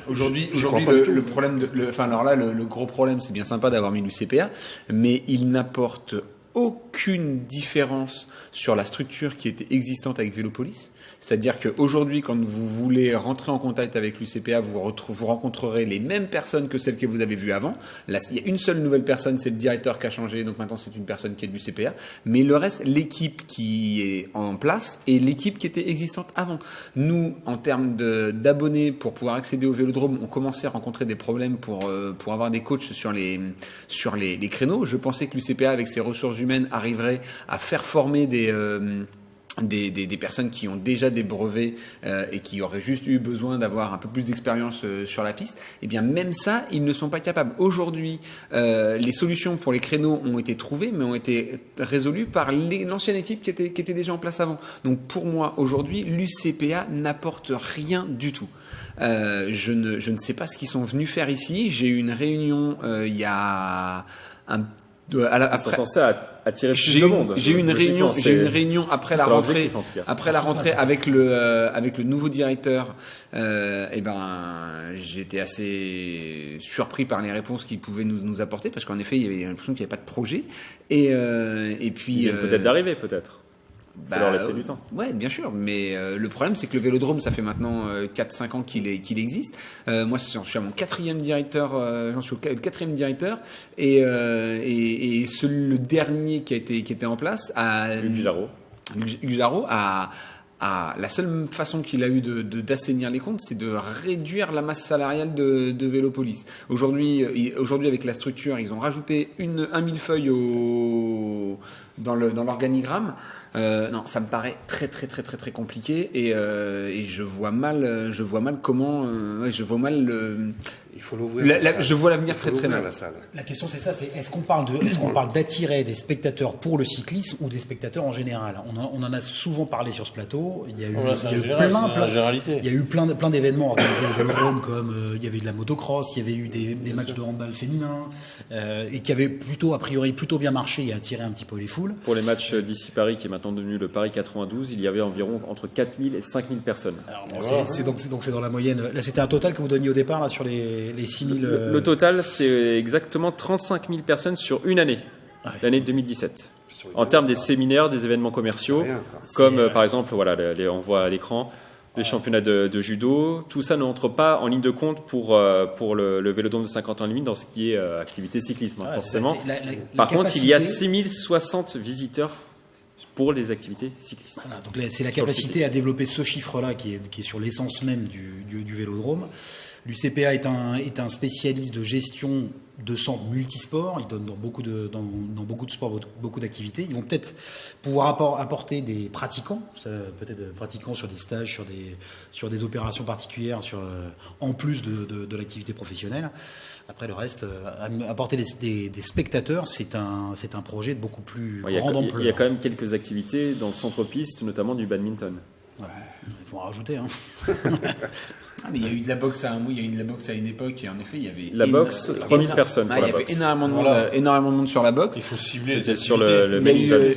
aujourd'hui, je crois pas du tout. le problème, le gros problème, c'est bien sympa d'avoir mis l'UCPA, mais il n'apporte aucune différence sur la structure qui était existante avec Vélopolis. C'est-à-dire qu'aujourd'hui, quand vous voulez rentrer en contact avec l'UCPA, vous rencontrerez les mêmes personnes que celles que vous avez vues avant. Là, il y a une seule nouvelle personne, c'est le directeur qui a changé, donc maintenant c'est une personne qui est de l'UCPA. Mais le reste, l'équipe qui est en place et l'équipe qui était existante avant. Nous, en termes d'abonnés, pour pouvoir accéder au Vélodrome, on commençait à rencontrer des problèmes pour avoir des coachs sur les créneaux. Je pensais que l'UCPA, avec ses ressources humaines, arriverait à faire former des personnes qui ont déjà des brevets et qui auraient juste eu besoin d'avoir un peu plus d'expérience sur la piste, eh bien même ça, ils ne sont pas capables. Aujourd'hui, les solutions pour les créneaux ont été trouvées, mais ont été résolues par l'ancienne équipe qui était déjà en place avant. Donc pour moi, aujourd'hui, l'UCPA n'apporte rien du tout. Je ne sais pas ce qu'ils sont venus faire ici. J'ai eu une réunion il y a Ils sont censés attirer plus de monde. J'ai eu une réunion après la rentrée. En tout cas. Après la rentrée avec le nouveau directeur, j'étais assez surpris par les réponses qu'il pouvait nous apporter, parce qu'en effet, il y avait l'impression qu'il n'y avait pas de projet. Et puis Il vient peut-être d'arriver, peut-être. Il faut leur laisser du temps. Ouais, bien sûr, mais le problème, c'est que le Vélodrome, ça fait maintenant 4-5 ans qu'il existe. Moi, je suis à mon 4e directeur, j'en suis au 4e directeur, et le dernier qui était en place, Hugues Jarreau, la seule façon qu'il a eu d'assainir les comptes, c'est de réduire la masse salariale de Vélopolis. Aujourd'hui, avec la structure, ils ont rajouté un millefeuille dans l'organigramme. Non, ça me paraît très très très très très compliqué, et je vois mal comment je vois mal il faut l'ouvrir. Je vois l'avenir très très mal. La salle. La question c'est ça, c'est est-ce qu'on parle d'attirer des spectateurs pour le cyclisme ou des spectateurs en général? On en a souvent parlé sur ce plateau. Il y a eu, généralité. Il y a eu plein d'événements organisés au Vélodrome, comme il y avait de la motocross, il y avait eu des matchs de handball féminin, et qui avaient a priori plutôt bien marché et attiré un petit peu les foules. Pour les matchs d'ici Paris, qui est maintenant devenu le Paris 92, il y avait environ entre 4000 et 5000 personnes. Alors, c'est dans la moyenne. Là, c'était un total que vous donniez au départ là, sur les 6000. Le total, c'est exactement 35 000 personnes sur une année, l'année 2017. En termes des séminaires, des événements commerciaux, comme par exemple, on voit à l'écran, les championnats de judo, tout ça n'entre pas en ligne de compte pour le Vélodrome de 50 ans limite dans ce qui est activité cyclisme, forcément. Par contre, il y a 6060 visiteurs pour les activités cyclistes. Voilà, donc c'est la capacité à développer ce chiffre-là qui est sur l'essence même du Vélodrome. L'UCPA est un spécialiste de gestion de centres multisports. Ils donnent dans beaucoup de sports beaucoup d'activités. Ils vont peut-être pouvoir apporter des pratiquants, peut-être pratiquants sur des stages, sur des opérations particulières, en plus de l'activité professionnelle. Après le reste, apporter des spectateurs, c'est un projet de beaucoup plus grande ampleur. Il y a quand même quelques activités dans le centre-piste, notamment du badminton. Il faut en rajouter. Hein. Ah, mais il y a eu de la boxe à une époque, et en effet, il y avait... La boxe, 3000 personnes pour il y la avait boxe. énormément de monde sur la boxe. Il faut cibler C'était les sur activités. le Mais festival.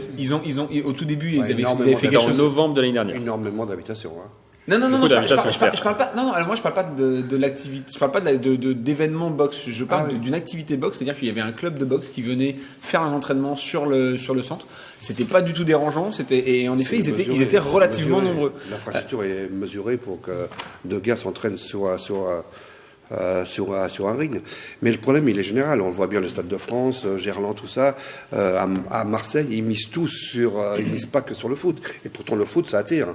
ils ont, au tout début, ils avaient énormément fait C'était quelque en chose... novembre de l'année dernière. Énormément d'habitations. Hein. Non, Beaucoup d'invitations, je parle pas. Non, alors moi je parle pas de l'activité. Je parle pas d'événements boxe. Je parle d'une activité boxe, c'est-à-dire qu'il y avait un club de boxe qui venait faire un entraînement sur le centre. C'était pas du tout dérangeant. Et en effet, ils étaient relativement nombreux. L'infrastructure est mesurée pour que deux gars s'entraînent sur un ring. Mais le problème, il est général. On voit bien le Stade de France, Gerland, tout ça. À Marseille, ils misent tous ils misent pas que sur le foot. Et pourtant, le foot, ça attire.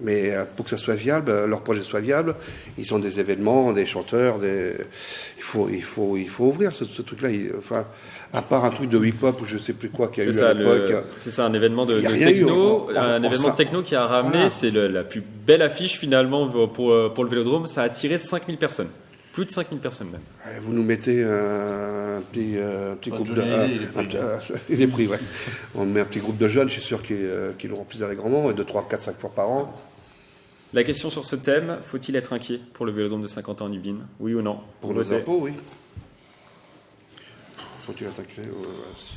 Mais pour que ça soit viable, leur projet soit viable, ils ont des événements, des chanteurs, il faut ouvrir ce truc-là. Enfin, à part un truc de hip-hop ou je sais plus quoi qu'il y a eu à l'époque. C'est ça, un événement de Il y a rien eu, techno, en événement de techno qui a ramené, Voilà. c'est la plus belle affiche finalement pour le Vélodrome, ça a attiré 5000 personnes. Plus de 5000 personnes même. Vous nous mettez un petit groupe de... il est pris, ouais. On met un petit groupe de jeunes, je suis sûr qu'ils le remplissent allègrement, et 2, 3, 4, 5 fois par an. La question sur ce thème, faut-il être inquiet pour le Vélodrome de 50 ans en Yvelines? Oui ou non? Pour nos impôts, oui. Faut-il attaquer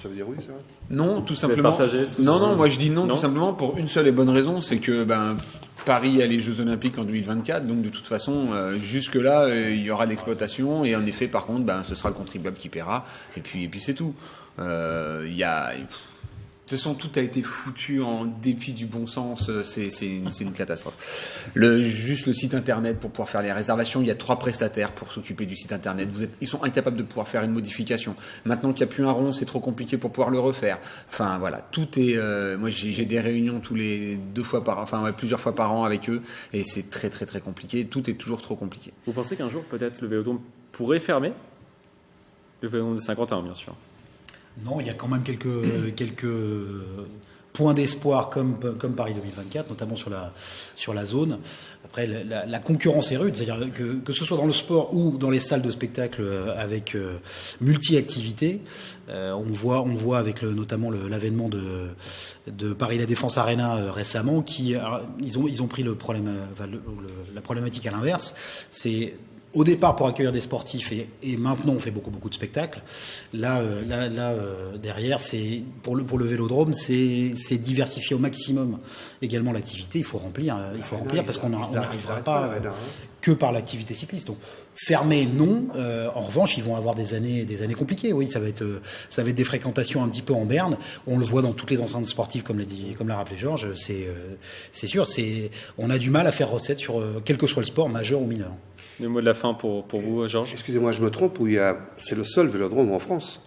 ça veut dire oui, ça? Non, tout Vous êtes simplement. partagés, tous Non, moi je dis non, non tout simplement pour une seule et bonne raison, c'est que Paris a les Jeux Olympiques en 2024, donc de toute façon, jusque-là, il y aura de l'exploitation, et en effet, par contre, ce sera le contribuable qui paiera, et puis c'est tout. De toute façon, tout a été foutu en dépit du bon sens, c'est une catastrophe. Juste le site internet pour pouvoir faire les réservations, il y a 3 prestataires pour s'occuper du site internet. Ils sont incapables de pouvoir faire une modification. Maintenant qu'il n'y a plus un rond, c'est trop compliqué pour pouvoir le refaire. Enfin voilà, tout est. Moi, j'ai des réunions plusieurs fois par an avec eux, et c'est très très très compliqué. Tout est toujours trop compliqué. Vous pensez qu'un jour, peut-être, le Vélodrome pourrait fermer? Le Vélodrome de 51, bien sûr. Non, il y a quand même quelques points d'espoir comme Paris 2024, notamment sur la zone. Après, la concurrence est rude, c'est-à-dire que ce soit dans le sport ou dans les salles de spectacle avec multi-activités. On voit avec notamment l'avènement de Paris La Défense Arena récemment, ils ont pris la problématique à l'inverse. C'est au départ pour accueillir des sportifs et maintenant on fait beaucoup de spectacles. Là, derrière, c'est pour le Vélodrome, c'est diversifier au maximum également l'activité. Il faut remplir parce qu'on n'arrivera pas que par l'activité cycliste. Donc fermer, non. En revanche, ils vont avoir des années compliquées. Oui, ça va être des fréquentations un petit peu en berne. On le voit dans toutes les enceintes sportives, comme l'a rappelé Georges. C'est sûr. On a du mal à faire recette sur quel que soit le sport, majeur ou mineur. Le mot de la fin pour vous, Georges? Excusez-moi, je me trompe, c'est le seul vélodrome en France.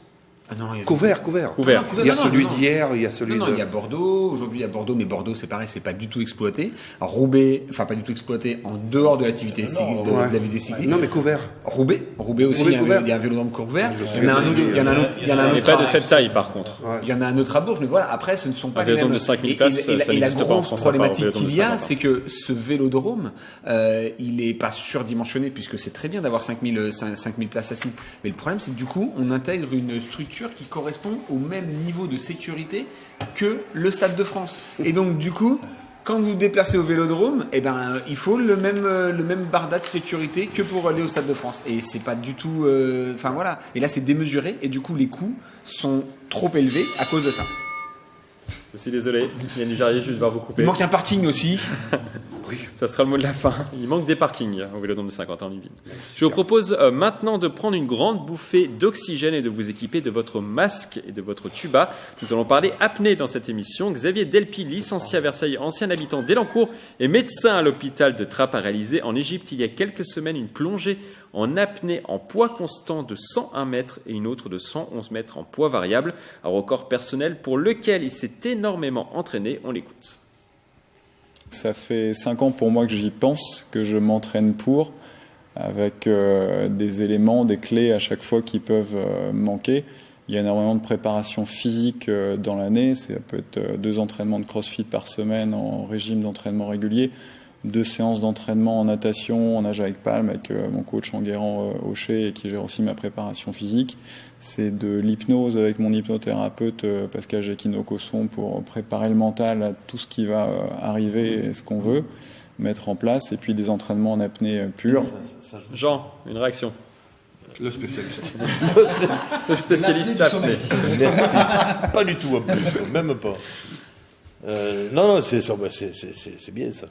Ah non, Couvert. Il y a celui d'hier, il y a celui il y a Bordeaux. Aujourd'hui, il y a Bordeaux, mais Bordeaux, c'est pareil, c'est pas du tout exploité. Roubaix, pas du tout exploité en dehors de l'activité de la vie des cyclistes. Non, mais couvert. Roubaix aussi, il y a un vélodrome couvert. Il y en a un autre. Mais pas de cette taille, par contre. Il y en a un autre à Bourges, mais voilà, après, ce ne sont pas Un les mêmes. vélodrome de 5000 places, ça et la n'existe pas en grosse France, problématique à part au qu'il y a, vélodrome de 50. c'est que ce vélodrome, il est pas surdimensionné, puisque c'est très bien d'avoir 5000 places assises. Mais le problème, c'est que du coup, on intègre une structure qui correspond au même niveau de sécurité que le Stade de France. Et donc, du coup, quand vous vous déplacez au Vélodrome, il faut le même barda de sécurité que pour aller au Stade de France. Et c'est pas du tout... voilà. Et là, c'est démesuré. Et du coup, les coûts sont trop élevés à cause de ça. Je suis désolé, Yann Dujarier, je vais devoir vous couper. Il manque un parking aussi. Ça sera le mot de la fin. Il manque des parkings au Vélodrome de 50 ans en Yvelines. Je vous propose maintenant de prendre une grande bouffée d'oxygène et de vous équiper de votre masque et de votre tuba. Nous allons parler apnée dans cette émission. Xavier Delpy, licencié à Versailles, ancien habitant d'Elancourt et médecin à l'hôpital de Trappes, a réalisé en Égypte il y a quelques semaines une plongée en apnée en poids constant de 101 mètres et une autre de 111 mètres en poids variable. Un record personnel pour lequel il s'est énormément entraîné. On l'écoute. Ça fait 5 ans pour moi que j'y pense, que je m'entraîne pour, avec des éléments, des clés à chaque fois qui peuvent manquer. Il y a énormément de préparation physique dans l'année. Ça peut être 2 entraînements de crossfit par semaine en régime d'entraînement régulier, 2 séances d'entraînement en natation, en nage avec palme, avec mon coach Enguerrand Aucher, et qui gère aussi ma préparation physique. C'est de l'hypnose avec mon hypnothérapeute Pascal Jacquino-Cosson pour préparer le mental à tout ce qui va arriver et ce qu'on veut mettre en place, et puis des entraînements en apnée pure. Jean, une réaction. Le spécialiste. Le spécialiste apnée. Merci. Pas du tout, même pas. Non, c'est ça, c'est bien ça.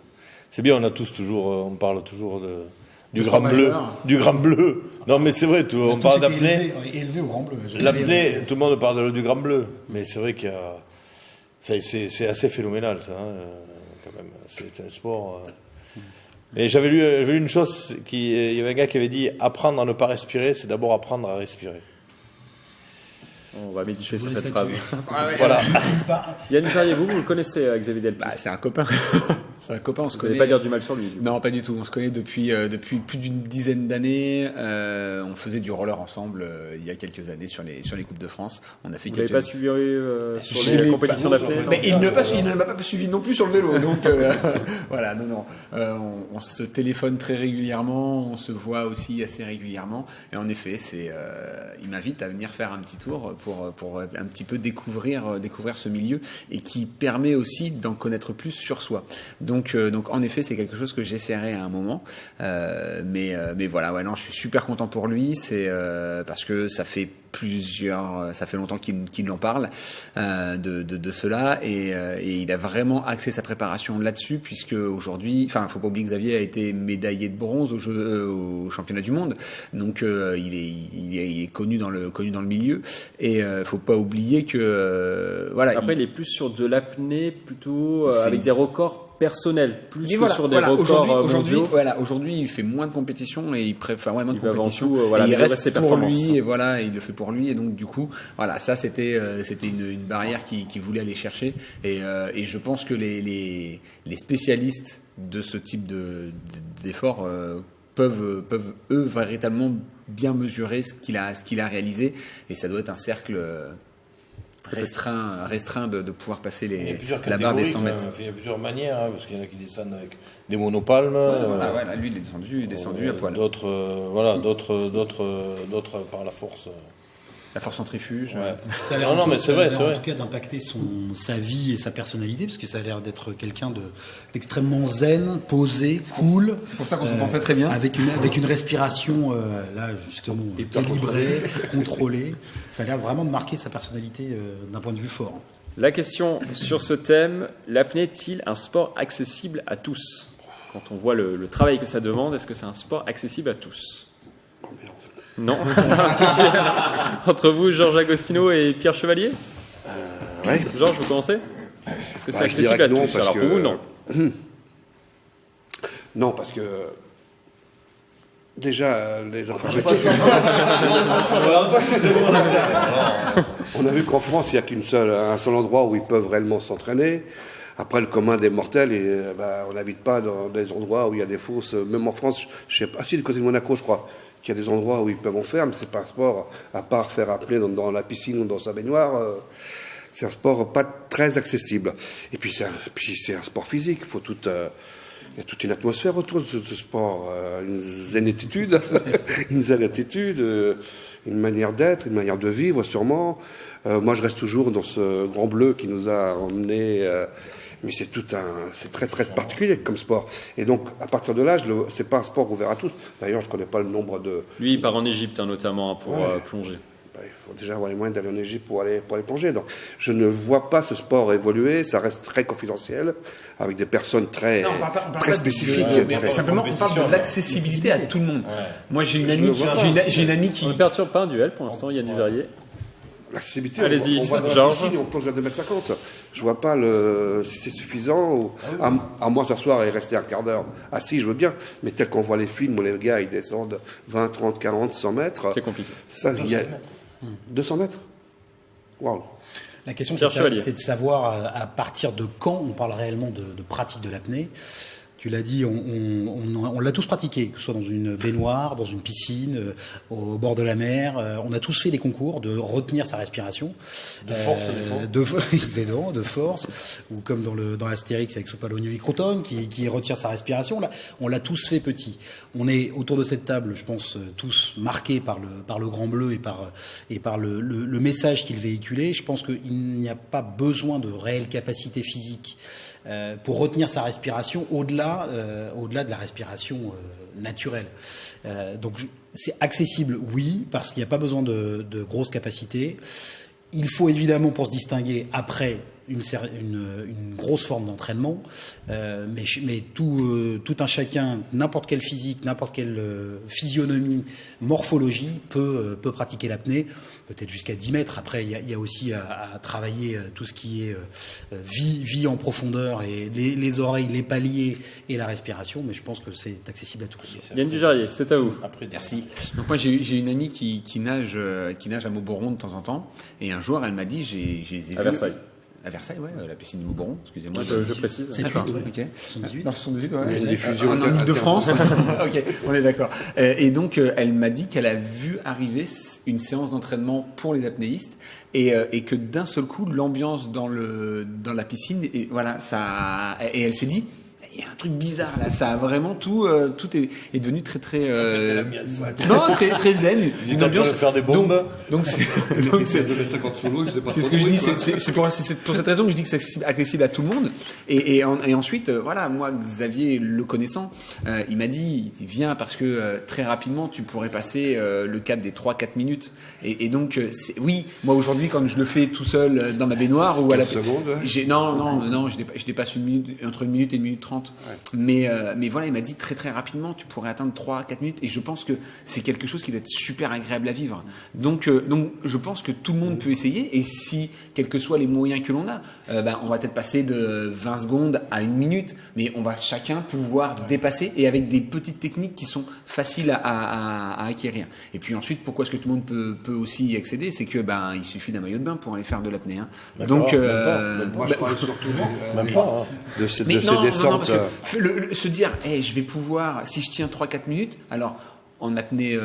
C'est bien, on parle toujours du grand bleu. Du grand bleu. Non, mais c'est vrai, on parle d'apnée. Élevé au grand bleu. L'apnée, tout le monde parle du grand bleu. Mais c'est vrai qu'il y a. C'est assez phénoménal, ça, quand même. C'est un sport. Et j'avais lu une chose, il y avait un gars qui avait dit apprendre à ne pas respirer, c'est d'abord apprendre à respirer. On va méditer sur cette phrase. Voilà. Yann Charrier, vous le connaissez, Xavier Delpy? C'est un copain. C'est un copain, on se Vous connaît. n'allez pas dire du mal sur lui. Non, pas du tout. On se connaît depuis plus d'une dizaine d'années. On faisait du roller ensemble il y a quelques années sur les Coupes de France. On a fait Vous n'avez pas suivi sur les compétitions d'apnée? Mais il ne m'a pas suivi non plus sur le vélo. Donc voilà, non. On se téléphone très régulièrement, on se voit aussi assez régulièrement. Et en effet, il m'invite à venir faire un petit tour pour un petit peu découvrir ce milieu, et qui permet aussi d'en connaître plus sur soi. Donc en effet, c'est quelque chose que j'essaierai à un moment. Mais voilà, ouais, non, je suis super content pour lui. C'est parce que ça fait longtemps qu'il en parle de cela, et il a vraiment axé sa préparation là-dessus, puisque aujourd'hui, faut pas oublier que Xavier a été médaillé de bronze au championnat du monde, donc il est connu dans le milieu, et faut pas oublier que voilà. Après, il est plus sur de l'apnée, plutôt avec des records personnels, plus que sur des records mondiaux. Aujourd'hui, il fait moins de compétitions, et il préfère moins de compétitions. Il reste ses pour performances. lui, et voilà, il le fait pour lui, et donc du coup, voilà, ça c'était une barrière qu'il voulait aller chercher, et je pense que les spécialistes de ce type d'efforts peuvent eux véritablement bien mesurer ce qu'il a réalisé, et ça doit être un cercle restreint de pouvoir passer la barre des 100 mètres. Il y a plusieurs manières, parce qu'il y en a qui descendent avec des monopalmes. Lui, il est descendu à poil. D'autres par la force. La force centrifuge. Ouais. Ça a l'air c'est vrai. En tout cas, d'impacter sa vie et sa personnalité, parce que ça a l'air d'être quelqu'un d'extrêmement zen, posé, cool. C'est pour ça qu'on s'entend très bien. Avec une respiration, là, justement, équilibrée, contrôlée. Ça a l'air vraiment de marquer sa personnalité d'un point de vue fort. La question sur ce thème, l'apnée est-il un sport accessible à tous? Quand on voit le travail que ça demande, est-ce que c'est un sport accessible à tous? Non. Entre vous, Georges Agostino et Pierre Chevalier? Ouais. Georges, vous commencez? Est-ce que c'est Je dirais accessible à que non, tous? parce Alors que... pour vous, non. Non, parce que déjà, les enfants... On a vu qu'en France, il n'y a un seul endroit où ils peuvent réellement s'entraîner. Après, le commun des mortels, on n'habite pas dans des endroits où il y a des fosses. Même en France, je sais pas, du côté de Monaco, je crois, qu'il y a des endroits où ils peuvent en faire, mais c'est pas un sport, à part faire apnée dans la piscine ou dans sa baignoire, c'est un sport pas très accessible. Et puis c'est un sport physique, il y a toute une atmosphère autour de ce sport, une zénitude, une manière d'être, une manière de vivre sûrement. Moi, je reste toujours dans ce grand bleu qui nous a emmenés. Mais c'est très très particulier comme sport. Et donc, à partir de là, c'est pas un sport ouvert à tous. D'ailleurs, je connais pas le nombre de... Lui, il part en Égypte, notamment, pour plonger. Il faut déjà avoir les moyens d'aller en Égypte pour aller plonger. Donc, je ne vois pas ce sport évoluer. Ça reste très confidentiel, avec des personnes très spécifiques. Simplement, on parle de l'accessibilité à tout le monde. Ouais. Moi, j'ai une amie qui... On ne perturbe pas un duel, pour l'instant, Yann Verrier. L'accessibilité, allez-y, on va dans la piscine et on plonge à 2,50 m. Je vois pas si c'est suffisant, à moins s'asseoir et rester un quart d'heure assis, je veux bien, mais tel qu'on voit les films où les gars ils descendent 20, 30, 40, 100 mètres. C'est compliqué. 200 mètres. Waouh. La question, c'est de savoir à partir de quand on parle réellement de pratique de l'apnée. Tu l'as dit, on l'a tous pratiqué, que ce soit dans une baignoire, dans une piscine, au bord de la mer. On a tous fait des concours de retenir sa respiration. De force, exactement, de force. Ou comme dans Astérix avec Soupalogno et Croton, qui retire sa respiration. Là, on l'a tous fait petit. On est autour de cette table, je pense, tous marqués par le Grand Bleu et par le message qu'il véhiculait. Je pense qu'il n'y a pas besoin de réelle capacité physique pour retenir sa respiration au-delà de la respiration naturelle. Donc c'est accessible, oui, parce qu'il n'y a pas besoin de grosses capacités. Il faut évidemment, pour se distinguer, après une grosse forme d'entraînement, mais tout un chacun, n'importe quel physique, n'importe quelle physionomie, morphologie peut pratiquer l'apnée, peut-être jusqu'à 10 mètres. Après, il y a aussi à travailler tout ce qui est vie en profondeur, et les oreilles, les paliers et la respiration, mais je pense que c'est accessible à tous. Yann Dujarrier, c'est à vous. Merci. Donc moi j'ai une amie qui nage à Mauboron de temps en temps, et un jour elle m'a dit À Versailles. À Versailles, ouais, la piscine de Mauboron, excusez-moi. Je précise. D'accord, ok. 78. Dans 78, ouais. Une diffusion en Ile-de-France. Ok, on est d'accord. Et donc, elle m'a dit qu'elle a vu arriver une séance d'entraînement pour les apnéistes, et que d'un seul coup, l'ambiance dans la piscine, et voilà, et elle s'est dit, il y a un truc bizarre là, ça a vraiment tout est devenu très très zen. Une ambiance faire des bombes. Donc c'est ce que je dis, c'est pour cette raison que je dis que c'est accessible à tout le monde. Et ensuite, voilà, moi Xavier le connaissant, il m'a dit viens parce que très rapidement tu pourrais passer le cap des 3-4 minutes. Et donc oui, moi aujourd'hui quand je le fais tout seul dans ma baignoire ou à la non, je dépasse entre 1 minute et 1 minute 30. Ouais. Mais voilà, il m'a dit très très rapidement tu pourrais atteindre 3-4 minutes, et je pense que c'est quelque chose qui doit être super agréable à vivre. Donc je pense que tout le monde peut essayer, et si quels que soient les moyens que l'on a, on va peut-être passer de 20 secondes à 1 minute, mais on va chacun pouvoir dépasser, et avec des petites techniques qui sont faciles à acquérir. Et puis ensuite, pourquoi est-ce que tout le monde peut aussi y accéder, c'est que il suffit d'un maillot de bain pour aller faire de l'apnée. Hein. Donc moi je parle surtout de ces descentes. Se dire je vais pouvoir, si je tiens 3-4 minutes, alors en apnée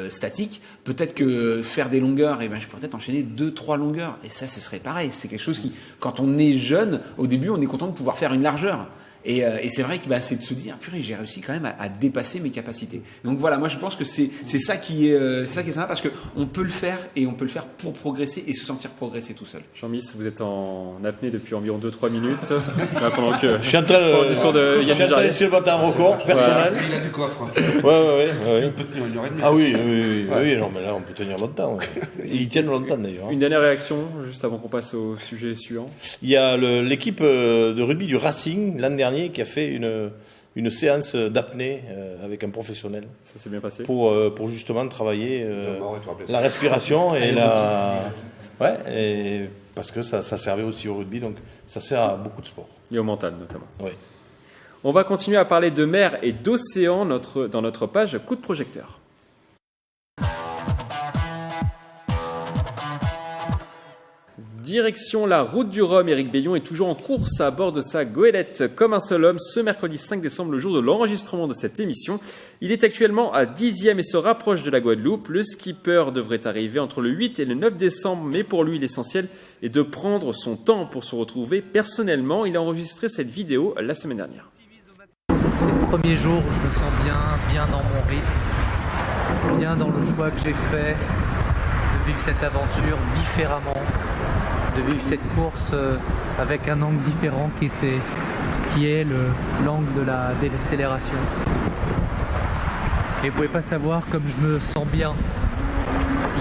statique, peut-être que faire des longueurs, je pourrais peut-être enchaîner 2-3 longueurs, et ça ce serait pareil. C'est quelque chose qui, quand on est jeune, au début on est content de pouvoir faire une largeur. Et c'est vrai que c'est de se dire purée, j'ai réussi quand même à dépasser mes capacités. Donc voilà, moi je pense que c'est ça qui est sympa, parce que on peut le faire, et on peut le faire pour progresser et se sentir progresser tout seul. Jean-Miss, vous êtes en apnée depuis environ 2-3 minutes. Pendant que je suis en train de essayer de battre un record personnel. Il a du coffre. Ouais. On peut tenir 1h30. Ah oui, non, mais là on peut tenir longtemps. Ouais. Ils tiennent longtemps d'ailleurs. Une dernière réaction juste avant qu'on passe au sujet suivant. Il y a l'équipe de rugby du Racing l'an dernier qui a fait une séance d'apnée avec un professionnel. Ça s'est bien passé. Pour justement travailler la respiration et et parce que ça servait aussi au rugby, donc ça sert à beaucoup de sports. Et au mental notamment. Oui. On va continuer à parler de mer et d'océan dans notre page coup de projecteur. Direction la route du Rhum, Éric Bayon est toujours en course à bord de sa goélette comme un seul homme ce mercredi 5 décembre, le jour de l'enregistrement de cette émission. Il est actuellement à 10e et se rapproche de la Guadeloupe. Le skipper devrait arriver entre le 8 et le 9 décembre, mais pour lui l'essentiel est de prendre son temps pour se retrouver personnellement. Il a enregistré cette vidéo la semaine dernière. C'est le premier jour où je me sens bien dans mon rythme, bien dans le choix que j'ai fait de vivre cette aventure différemment, de vivre cette course avec un angle différent qui est l'angle de la décélération. Et vous pouvez pas savoir comme je me sens bien.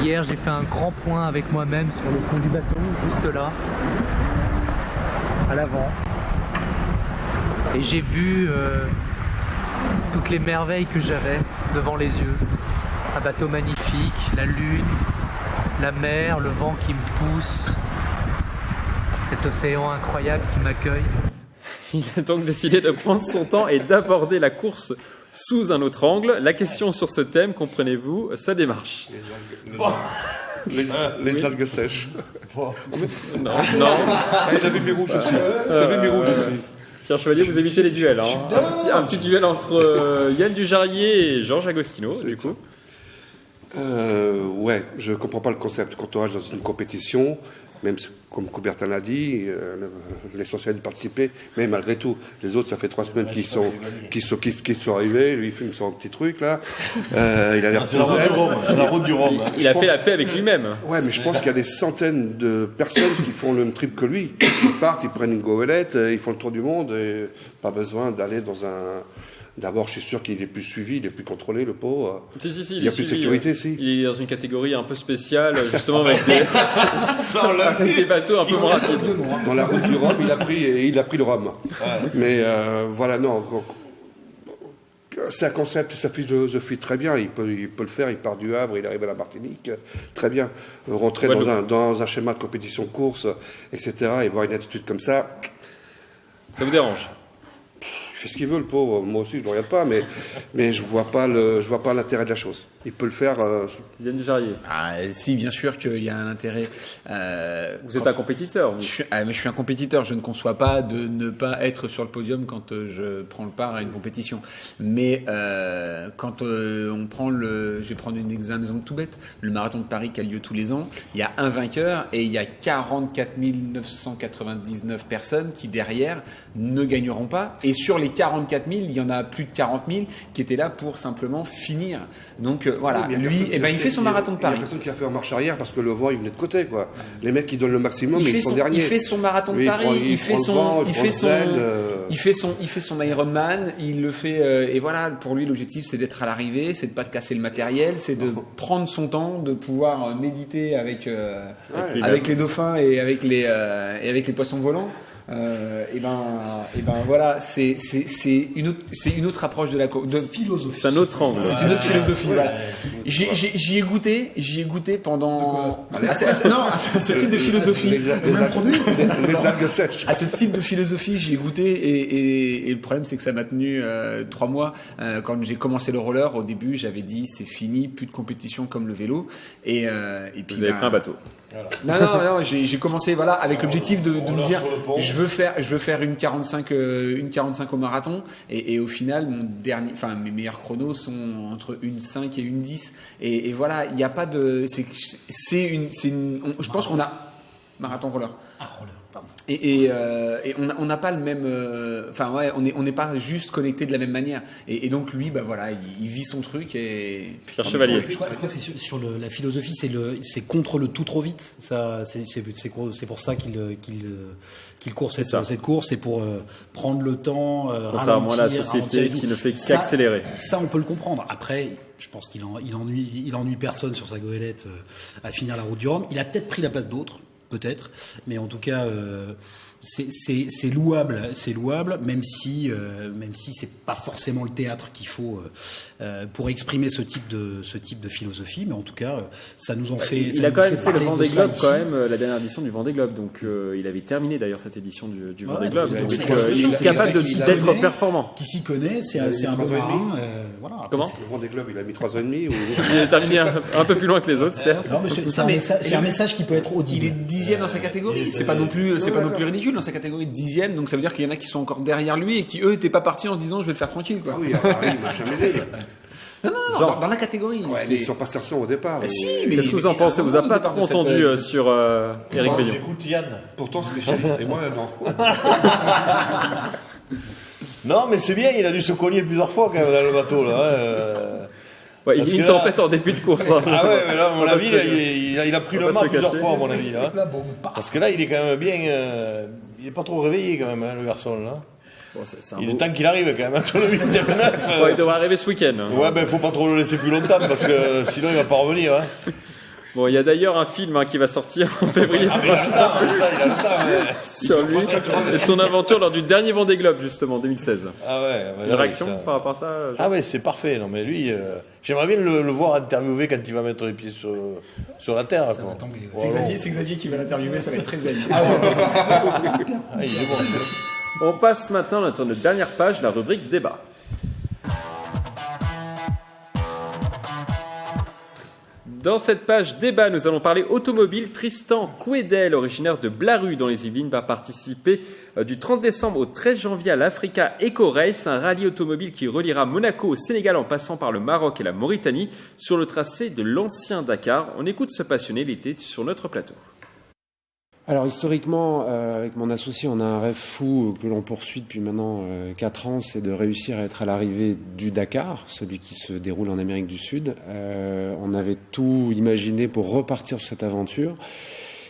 Hier j'ai fait un grand point avec moi-même sur le fond du bateau, juste là, à l'avant. Et j'ai vu toutes les merveilles que j'avais devant les yeux. Un bateau magnifique, la lune, la mer, le vent qui me pousse, cet océan incroyable qui m'accueille. Il a donc décidé de prendre son temps et d'aborder la course sous un autre angle. La question sur ce thème, comprenez-vous sa démarche? Les algues sèches. Non. Il avait mis rouge aussi. Pierre Chevalier, vous évitez les duels. Hein. Un petit duel entre Yann Dujarier et Georges Agostino, du coup. Ouais, je comprends pas le concept. Quand on reste dans une compétition, même comme Coubertin l'a dit, l'essentiel est de participer, mais malgré tout, les autres, ça fait 3 semaines qu'ils sont arrivés, lui il fume son petit truc là, il a l'air c'est la route du Rhum. Il a fait la paix avec lui-même. Ouais, mais je pense qu'il y a des centaines de personnes qui font le même trip que lui. Ils partent, ils prennent une goélette, ils font le tour du monde, et pas besoin d'aller dans un... D'abord, je suis sûr qu'il est plus suivi, il est plus contrôlé, le pauvre. Si, il y a plus de sécurité, si. Il est dans une catégorie un peu spéciale, justement, avec des bateaux un peu moins rapides. Dans la route du Rhum, il a pris le Rhum. Ouais. Mais voilà, non. C'est un concept, sa philosophie très bien. Il peut le faire, il part du Havre, il arrive à la Martinique. Très bien. Rentrer dans un schéma de compétition course, etc., et voir une attitude comme ça. Ça vous dérange? Il fait ce qu'il veut, le pauvre. Moi aussi, je ne le regarde pas, mais je vois pas l'intérêt de la chose. Il peut le faire. Yann Dujarier. Si, bien sûr qu'il y a un intérêt. Vous êtes un compétiteur. Mais je suis un compétiteur. Je ne conçois pas de ne pas être sur le podium quand je prends le part à une compétition. Mais quand on prend je vais prendre un exemple tout bête. Le marathon de Paris qui a lieu tous les ans. Il y a un vainqueur et il y a 44 999 personnes qui derrière ne gagneront pas. Et sur les 44 000, il y en a plus de 40 000 qui étaient là pour simplement finir. Donc voilà, oui, lui, il fait son marathon de Paris. Il y a personne qui a fait en marche arrière parce que le vent il venait de côté, quoi. Les mecs qui donnent le maximum, mais ils sont derniers. Il fait son marathon de Paris, il fait son Ironman, il le fait et voilà, pour lui l'objectif c'est d'être à l'arrivée, c'est de pas de casser le matériel, c'est de prendre son temps, de pouvoir méditer avec les dauphins et avec les poissons volants. Et ben voilà, c'est une autre approche de philosophie. C'est un autre angle. C'est une autre philosophie. Voilà. J'y ai goûté pendant. Ce type de philosophie. Les algues sèches. À ce type de philosophie, j'y ai goûté et le problème c'est que ça m'a tenu 3 mois. Quand j'ai commencé le roller, au début, j'avais dit c'est fini, plus de compétition comme le vélo. Et puis vous avez pris un bateau. Voilà. Non, j'ai commencé avec l'objectif de me dire je veux faire une 45 au marathon et au final mes meilleurs chronos sont entre 1,5 et 1,10 et voilà, il n'y a pas de je pense qu'on a marathon roller. Pardon. Et on n'a pas le même on n'est pas juste connecté de la même manière et donc lui il vit son truc et Pierre Chevalier. Je crois que c'est sur la philosophie, c'est contre le tout trop vite. Ça c'est pour ça qu'il court cette course, c'est pour prendre le temps, contrairement à la société qui ne fait qu'accélérer. Ça on peut le comprendre. Après je pense qu'il ennuie personne sur sa goélette à finir la route du Rhum. Il a peut-être pris la place d'autres. Peut-être, mais en tout cas, c'est louable, même si c'est pas forcément le théâtre qu'il faut pour exprimer ce type de philosophie, mais en tout cas, ça nous en fait. Il a quand même fait le Vendée Globe, la dernière édition du Vendée Globe, donc il avait terminé d'ailleurs cette édition du Vendée Globe, donc il est capable d'être performant. Qui s'y connaît, c'est un bon marin. Voilà. Comment le Vendée Globe, il a mis 3 ans et demi. Il est terminé un peu plus loin que les autres, certes. Non, mais c'est un message qui peut être audible. Il est 10e dans sa catégorie, c'est pas non plus ridicule dans sa catégorie de 10e, donc ça veut dire qu'il y en a qui sont encore derrière lui et qui eux étaient pas partis en se disant je vais le faire tranquille quoi. Oui, il m'a jamais dit. Non, dans la catégorie. Ouais, mais ils sont pas certains au départ. Mais qu'est-ce que vous en pensez? Vous n'avez pas trop entendu sur Eric Beignon. J'écoute Yann. Pourtant spécialiste, et moi non. Non, mais c'est bien, il a dû se cogner plusieurs fois quand même dans le bateau là. Ouais, il y a une tempête en début de course. Hein. Ah ouais, mais là, à mon avis, il a pris le mât plusieurs fois, à mon avis. Là. Parce que là, il est quand même bien. Il est pas trop réveillé quand même, le garçon là. Bon, il est temps qu'il arrive quand même, entre le 8 et le 9. Ouais, il devrait arriver ce week-end. Ouais, faut pas trop le laisser plus longtemps parce que sinon il va pas revenir. Hein. Bon, il y a d'ailleurs un film qui va sortir en février. Il a le temps. Sur lui et son aventure lors du dernier Vendée Globe, justement, 2016. Ah ouais. Une réaction par rapport à ça Ah ouais, c'est parfait. Non, mais lui, j'aimerais bien le voir interviewer quand il va mettre les pieds sur la terre. Ça va tomber. Ouais. C'est Xavier qui va l'interviewer, ça va être très zen. Il est bon. On passe maintenant à notre dernière page, la rubrique débat. Dans cette page débat, nous allons parler automobile. Tristan Couedel, originaire de Blaru dans les Yvelines, va participer du 30 décembre au 13 janvier à l'Africa Eco Race, un rallye automobile qui reliera Monaco au Sénégal en passant par le Maroc et la Mauritanie sur le tracé de l'ancien Dakar. On écoute ce passionné l'été sur notre plateau. Alors historiquement, avec mon associé, on a un rêve fou que l'on poursuit depuis maintenant 4 ans, c'est de réussir à être à l'arrivée du Dakar, celui qui se déroule en Amérique du Sud. On avait tout imaginé pour repartir sur cette aventure.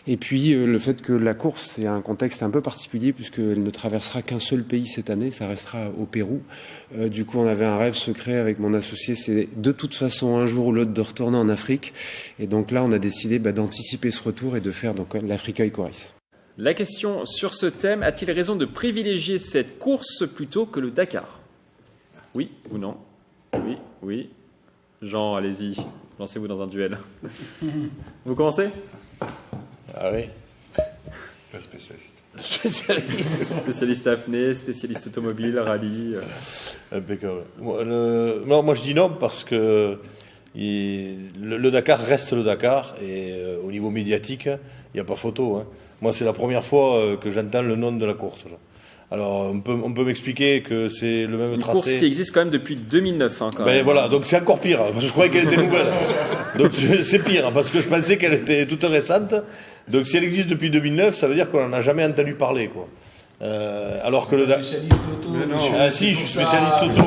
Et puis le fait que la course est un contexte un peu particulier puisqu'elle ne traversera qu'un seul pays cette année, ça restera au Pérou. Du coup, on avait un rêve secret avec mon associé, c'est de toute façon un jour ou l'autre de retourner en Afrique. Et donc là, on a décidé d'anticiper ce retour et de faire donc l'Africa Eco Race. La question sur ce thème, a-t-il raison de privilégier cette course plutôt que le Dakar? Oui ou non? Oui, oui. Jean, allez-y, lancez-vous dans un duel. Vous commencez? Ah oui. Le spécialiste. Spécialiste apnée, spécialiste automobile, rallye. Impeccable. Moi je dis non parce que le Dakar reste le Dakar et au niveau médiatique, il n'y a pas photo. Hein. Moi c'est la première fois que j'entends le nom de la course. Là. Alors on peut m'expliquer que c'est le même tracé. Une course qui existe quand même depuis 2009. Hein, quand même. Voilà, donc c'est encore pire. Parce que je croyais qu'elle était nouvelle. Donc c'est pire parce que je pensais qu'elle était toute récente. Donc si elle existe depuis 2009, ça veut dire qu'on n'en a jamais entendu parler, quoi. Alors que le Dakar... si, je suis spécialiste auto.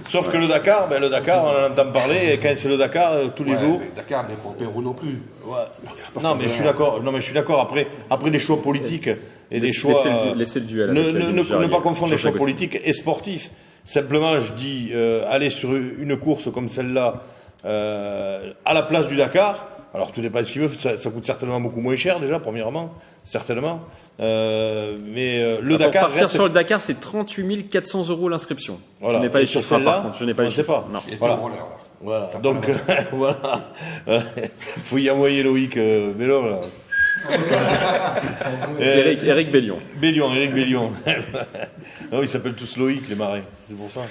Sauf que le Dakar, on en entend parler, et quand c'est le Dakar, tous les jours... Le Dakar n'est pas au Pérou non plus. Ouais. Non, mais je suis d'accord. Après les choix politiques et les choix... Laissez le duel. Ne pas confondre les choix politiques et sportifs. Simplement, je dis, aller sur une course comme celle-là, à la place du Dakar... Alors, tout dépend de ce qu'il veut, ça coûte certainement beaucoup moins cher, déjà, premièrement, certainement. Mais le Dakar. Pour partir sur le Dakar, c'est 38 400 € l'inscription. Voilà. Je n'ai pas les sur chiffres, celle-là, par contre. Je n'ai pas les chiffres. Non. Voilà. Donc, voilà. Faut y envoyer Loïc Bellon, là. Eric Bellion. Eric Bellion. Non, ils s'appellent tous Loïc, les marais. C'est pour ça.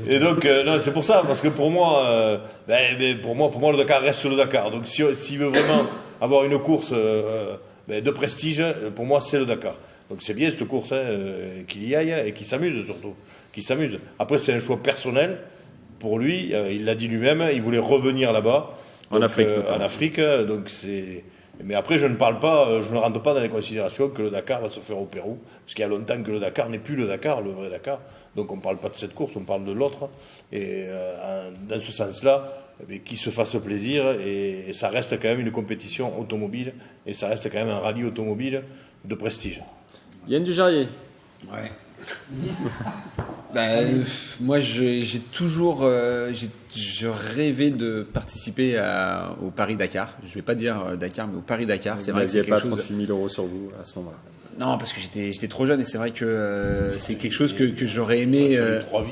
Et donc, non, c'est pour ça, parce que pour moi, le Dakar reste le Dakar. Donc, s'il veut vraiment avoir une course de prestige, pour moi, c'est le Dakar. Donc, c'est bien cette course, qu'il y aille et qu'il s'amuse surtout. Qu'il s'amuse. Après, c'est un choix personnel pour lui. Il l'a dit lui-même, il voulait revenir là-bas. En Afrique. En Afrique. Donc, c'est. Mais après, je ne rentre pas dans les considérations que le Dakar va se faire au Pérou, parce qu'il y a longtemps que le Dakar n'est plus le Dakar, le vrai Dakar. Donc on ne parle pas de cette course, on parle de l'autre. Et dans ce sens-là, qu'il se fasse plaisir, et ça reste quand même une compétition automobile, et ça reste quand même un rallye automobile de prestige. Yann Dujarrier. Ouais. Moi, j'ai toujours je rêvais de participer au Paris-Dakar. Je ne vais pas dire Dakar, mais au Paris-Dakar. C'est vrai que c'est pas 38 000 € sur vous à ce moment-là. Non, parce que j'étais trop jeune et c'est vrai que c'est quelque chose que j'aurais aimé.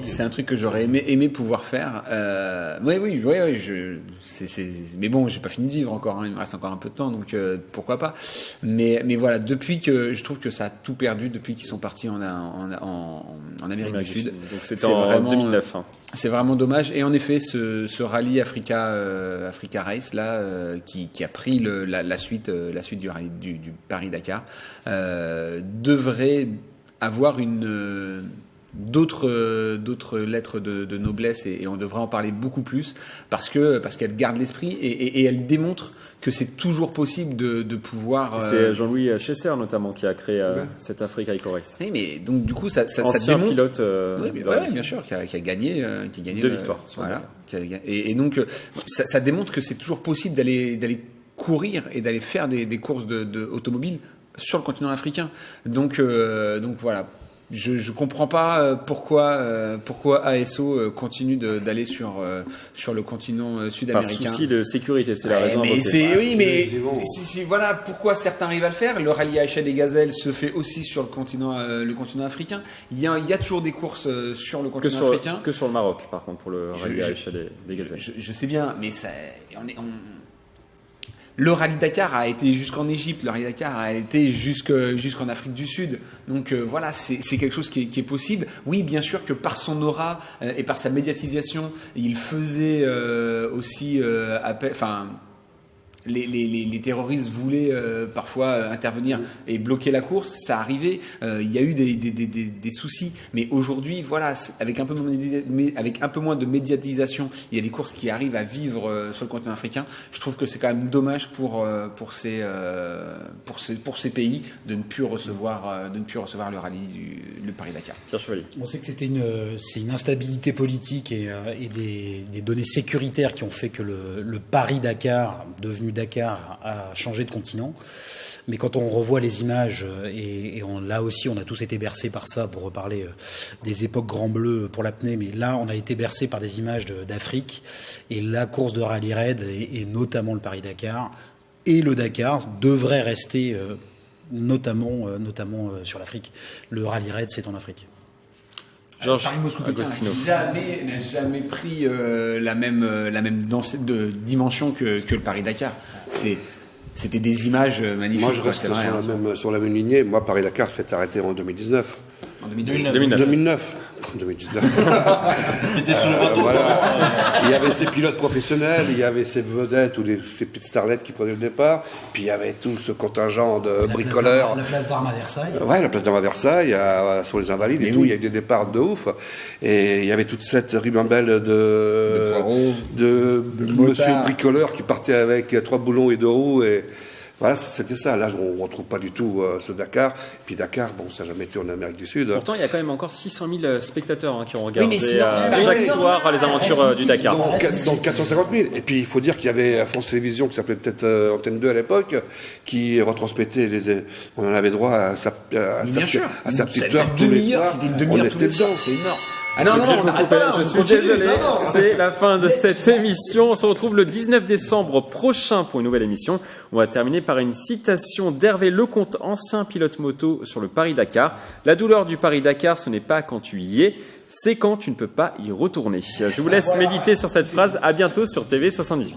C'est un truc que j'aurais aimé pouvoir faire. Oui. Mais bon, j'ai pas fini de vivre encore. Hein, il me reste encore un peu de temps, donc pourquoi pas. Mais voilà, depuis que je trouve que ça a tout perdu depuis qu'ils sont partis en Amérique du Sud. Donc c'était en 2009. Hein. C'est vraiment dommage. Et en effet, ce rallye Africa Race là, qui a pris la suite du rallye du Paris-Dakar, devrait avoir d'autres lettres de noblesse et on devrait en parler beaucoup plus parce qu'elle garde l'esprit et elle démontre que c'est toujours possible de pouvoir. C'est Jean-Louis Chesser notamment qui a créé cette Africa Eco Race. Oui, mais donc du coup ça ancien démontre. Pilote. Oui, bien sûr, qui a gagné 2 victoires. Voilà. Et donc ça démontre que c'est toujours possible d'aller courir et d'aller faire des courses de automobile sur le continent africain. Donc voilà. Je comprends pas pourquoi ASO continue d'aller sur le continent sud-américain. Par souci de sécurité, c'est la raison. Voilà pourquoi certains arrivent à le faire. Le rallye AHL des Gazelles se fait aussi sur le continent africain. Il y a toujours des courses sur le continent africain. Que sur le Maroc, par contre, pour le rallye AHL des Gazelles. Je sais bien, mais ça, le rallye Dakar a été jusqu'en Égypte, le rallye Dakar a été jusqu'en Afrique du Sud. Donc voilà, c'est quelque chose qui est possible. Oui, bien sûr que par son aura et par sa médiatisation, il faisait aussi appel. Enfin, les terroristes voulaient parfois intervenir et bloquer la course, ça arrivait. Il y a eu des soucis, mais aujourd'hui, voilà, avec un peu moins de médiatisation, il y a des courses qui arrivent à vivre sur le continent africain. Je trouve que c'est quand même dommage pour ces pays de ne plus recevoir le rallye le Paris-Dakar. On sait que c'est une instabilité politique et des données sécuritaires qui ont fait que le Paris-Dakar, devenu Dakar, a changé de continent. Mais quand on revoit les images, là aussi on a tous été bercés par ça, pour reparler des époques Grand Bleu pour l'apnée, mais là on a été bercés par des images d'Afrique, et la course de rallye raid, et notamment le Paris-Dakar, et le Dakar devrait rester notamment sur l'Afrique. Le rallye raid, c'est en Afrique. Georges Paris-Moscou-Pékin n'a jamais pris la même dimension que le Paris-Dakar. C'était des images magnifiques. Moi, je reste sur la même lignée. Moi, Paris-Dakar s'est arrêté en 2019. En 2009. C'était sur le bateau. Voilà. Il y avait ces pilotes professionnels, il y avait ces vedettes ou ces petites starlettes qui prenaient le départ, puis il y avait tout ce contingent de bricoleurs. La place d'armes à Versailles. Ouais, la place d'armes à Versailles, sur les Invalides et tout. Il y a eu des départs de ouf. Et il y avait toute cette ribambelle de monsieur bricoleur qui partait avec 3 boulons et 2 roues. Et voilà, c'était ça. Là, on ne retrouve pas du tout ce Dakar. Et puis Dakar, bon, ça n'a jamais été en Amérique du Sud. Pourtant, il y a quand même encore 600 000 spectateurs qui ont regardé chaque soir les aventures du Dakar. Donc 450 000. Et puis, il faut dire qu'il y avait France Télévisions, qui s'appelait peut-être Antenne 2 à l'époque, qui retransmettait on en avait droit à sa petite heure tous les soirs. C'était une demi-heure tous les soirs, c'est énorme. Ah non, on n'arrête pas. Je suis désolé, c'est la fin de cette émission. On se retrouve le 19 décembre prochain pour une nouvelle émission. On va terminer par une citation d'Hervé Lecomte, ancien pilote moto sur le Paris-Dakar. La douleur du Paris-Dakar, ce n'est pas quand tu y es, c'est quand tu ne peux pas y retourner. Je vous laisse méditer sur cette phrase. À bientôt sur TV78.